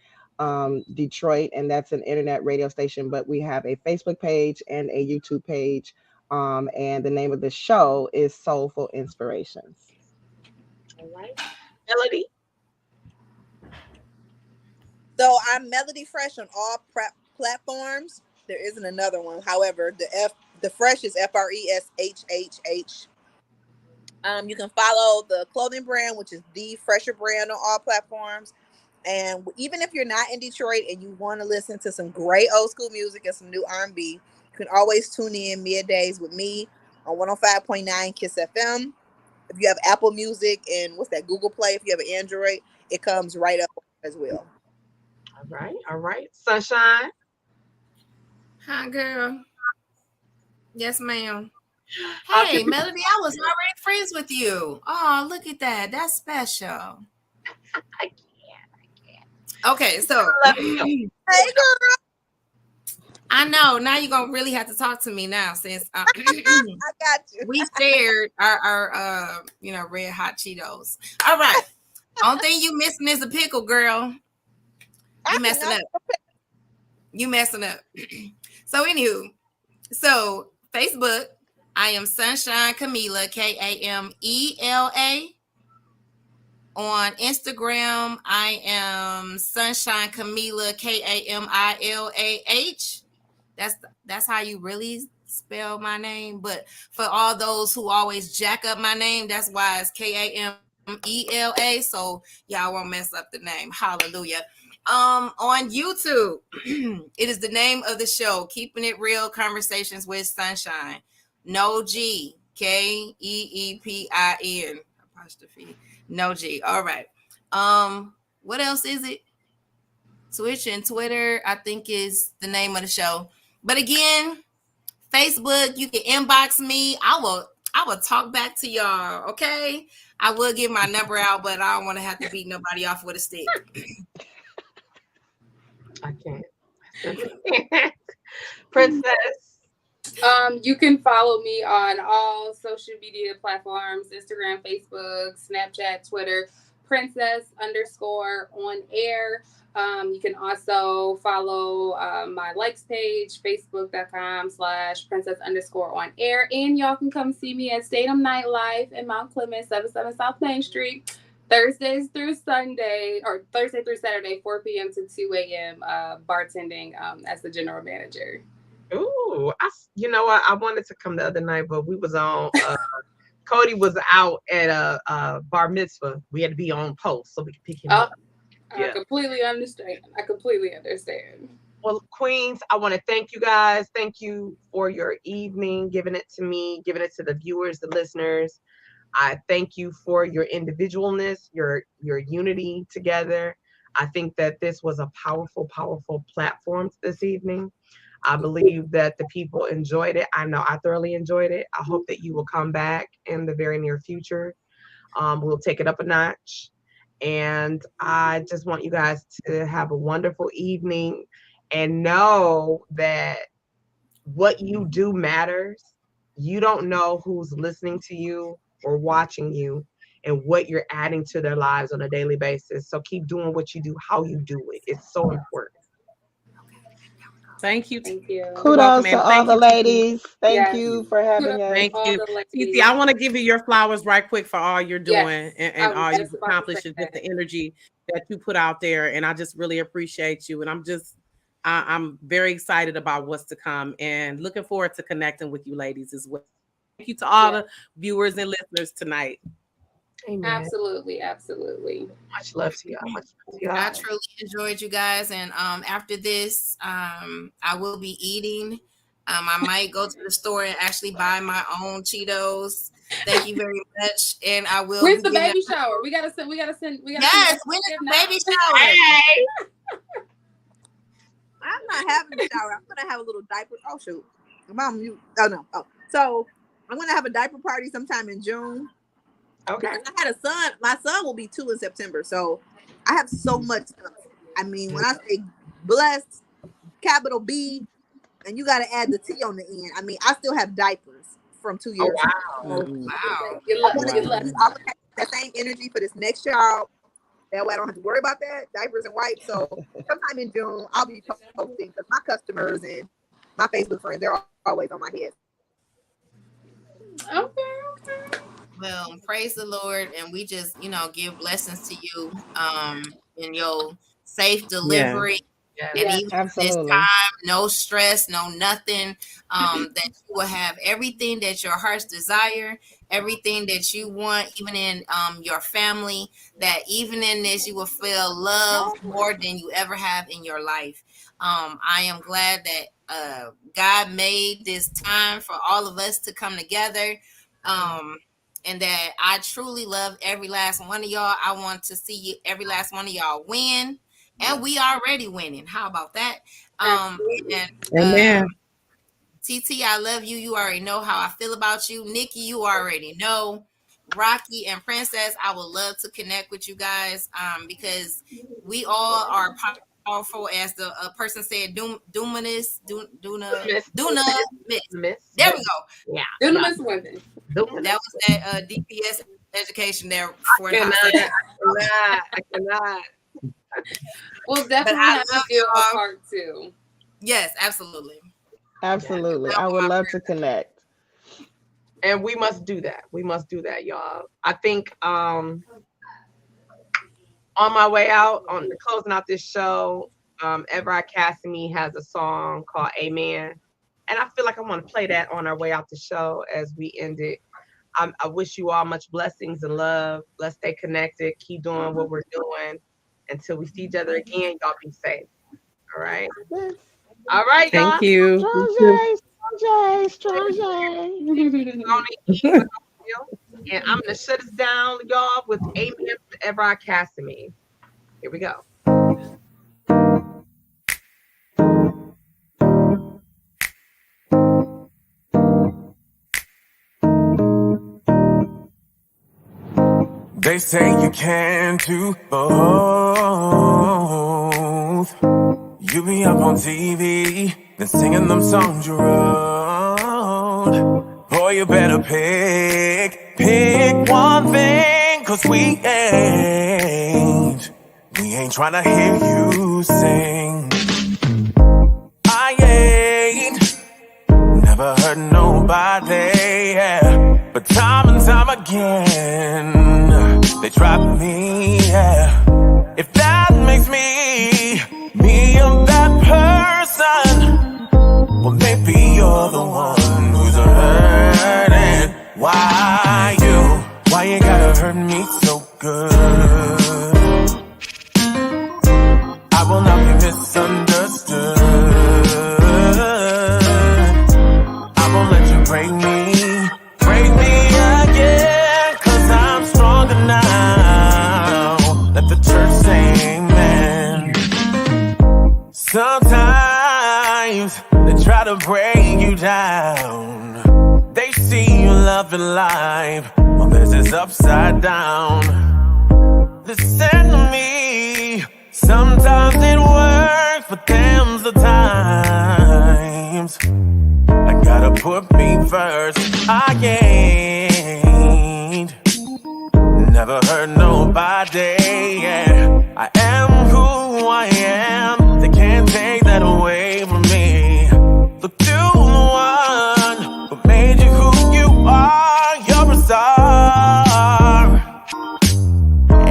Detroit. And that's an internet radio station. But we have a Facebook page and a YouTube page. And the name of the show is Soulful Inspirations. All right. Melody. So I'm Melody Fresh on all platforms. There isn't another one. However, the Fresh is FRESHHH. You can follow the clothing brand, which is the Fresher brand, on all platforms. And even if you're not in Detroit and you want to listen to some great old school music and some new R&B, you can always tune in middays with me on 105.9 Kiss FM. If you have Apple Music and what's that, Google Play, if you have an Android, it comes right up as well. All right. All right. Sunshine. Hi, girl. Yes, ma'am. How Hey, can Melody, I was already friends with you. Oh, look at that. That's special. I Okay, so let me know? Hey, girl. I know now you're gonna really have to talk to me now since I got you. we shared our red hot Cheetos. All right. Only thing you missing is a pickle, girl. You messing up. You messing up. So anywho, so Facebook, I am Sunshine Camila, Kamela. On Instagram, I am Sunshine Camila, Kamilah. That's how you really spell my name. But for all those who always jack up my name, that's why it's Kamela. So y'all won't mess up the name. Hallelujah. On YouTube, it is the name of the show, Keeping It Real Conversations with Sunshine. No G, Keepin apostrophe. No G. All right. What else is it? Twitch and Twitter, I think, is the name of the show. But again, Facebook, you can inbox me. I will talk back to y'all. Okay. I will give my number out, but I don't want to have to beat nobody off with a stick. I can't. Princess. You can follow me on all social media platforms: Instagram, Facebook, Snapchat, Twitter, Princess_on air. You can also follow my likes page, Facebook.com/Princess_on air. And y'all can come see me at Statham Nightlife in Mount Clemens, 77 South Main Street, Thursday through Saturday, 4 p.m. to 2 a.m. Bartending as the general manager. Ooh, you know what? I wanted to come the other night, but we was on. Cody was out at a bar mitzvah. We had to be on post so we could pick him up. I completely understand. Well, Queens, I want to thank you guys. Thank you for your evening, giving it to me, giving it to the viewers, the listeners. I thank you for your individualness, your unity together. I think that this was a powerful, powerful platform this evening. I believe that the people enjoyed it. I know I thoroughly enjoyed it. I hope that you will come back in the very near future. We'll take it up a notch. And I just want you guys to have a wonderful evening and know that what you do matters. You don't know who's listening to you or watching you and what you're adding to their lives on a daily basis. So keep doing what you do, how you do it. It's so important. Thank you. Thank you. You're welcome, Kudos to and all thank the you, TT. ladies. Thank Yes. you for having us. Thank All you. the ladies. TT, I want to give you your flowers right quick for all you're doing Yes, and I was all just you've about to accomplished say and just that. the energy that you put out there. And I just really appreciate you. And I'm very excited about what's to come and looking forward to connecting with you ladies as well. Thank you to all the viewers and listeners tonight. Amen. Absolutely, absolutely. Much love to y'all. Much love to y'all. I truly enjoyed you guys, and after this, I will be eating. I might go to the store and actually buy my own Cheetos. Thank you very much, and I will. When's the be giving- baby shower? We gotta send. Yes, send when is the baby shower? Hey. I'm not having a shower. I'm gonna have a little diaper. Oh shoot, Mom, you. Oh no. Oh, so I'm gonna have a diaper party sometime in June. Okay. I had a son. My son will be 2 in September, so I have so much stuff. I mean, when I say blessed, capital B, and you got to add the T on the end. I mean, I still have diapers from 2 years. Oh, wow. Wow. Good luck. I'm Good luck. gonna have that same energy for this next child. That way, I don't have to worry about that diapers and wipes. So, sometime in June, I'll be posting because my customers and my Facebook friends, they're always on my head. Okay. Well, praise the Lord, and we just, give blessings to you, in your safe delivery. Yes. And even Absolutely. this time, no stress, no nothing, that you will have everything that your heart's desire, everything that you want, even in your family, that even in this, you will feel love more than you ever have in your life. I am glad that God made this time for all of us to come together. And that I truly love every last one of y'all. I want to see every last one of y'all win. And we already winning. How about that? Amen. TT, I love you. You already know how I feel about you. Nikki, you already know. Rocky and Princess, I would love to connect with you guys, because we all are powerful, as the person said, Dunamis. There we go. Yeah. Dunamis women. That was that DPS education there for the I cannot. We'll definitely I have to love do y'all. a part 2. Yes, absolutely. Absolutely. I would love to connect. And we must do that. We must do that, y'all. I think on my way out, on closing out this show, Everard Cassimy has a song called Amen. And I feel like I want to play that on our way out the show as we end it. I wish you all much blessings and love. Let's stay connected. Keep doing what we're doing. Until we see each other again, y'all be safe. All right? Yes. All right, y'all. Thank you. Strong J, strong J, strong J. And I'm going to shut us down, y'all, with Amen from Everard Cassimy. Here we go. They say you can't do both. You be up on TV, then singing them songs you wrote. Boy, you better pick one thing, 'cause we ain't trying to hear you sing. I ain't never heard nobody, yeah, but time and time again, they drop me, yeah. If that makes me a bad person, well, maybe you're the one who's hurting. Why you gotta hurt me so good? I will not be misunderstood. I won't let you break me again, 'cause I'm stronger now. Let the church say amen. Sometimes they try to break you down. They see you loving life, well, this is upside down. Listen to me, sometimes it works, but them's the times. I gotta put me first. I ain't never by day. Yeah, I am who I am. They can't take that away from me. Look to the one who made you who you are. You're a star,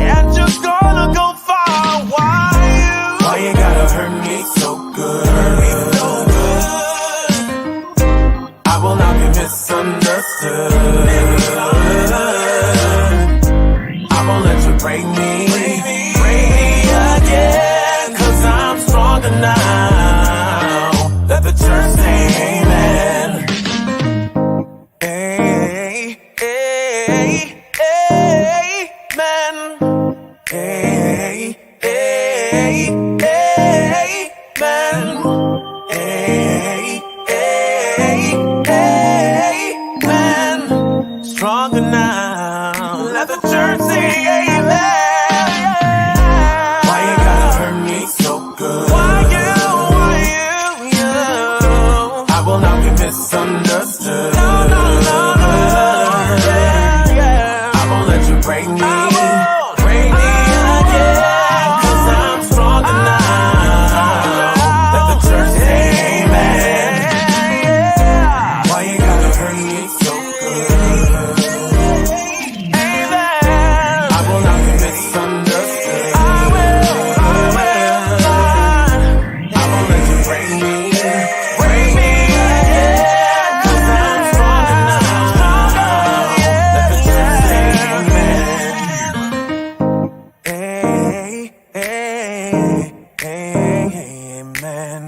and you're gonna go far. Why you gotta hurt me so good? Hurt me so good. I will not be misunderstood. I won't let you break me again. 'Cause I'm stronger now. Let the church say amen. Hey, hey, amen. Hey, hey, amen. Hey, hey, amen. Stronger now. Let the church say amen. Why you gotta hurt me so good? Why you? I will not be misunderstood. No. Yeah. I won't let you break me. Break me again. 'Cause I'm stronger now. Let the church say amen. Why you gotta hurt me so good? Amen. I will not be misunderstood. I won't let you break me. Break me again. 'Cause I'm stronger now. Let the church say amen. Hey, hey, amen.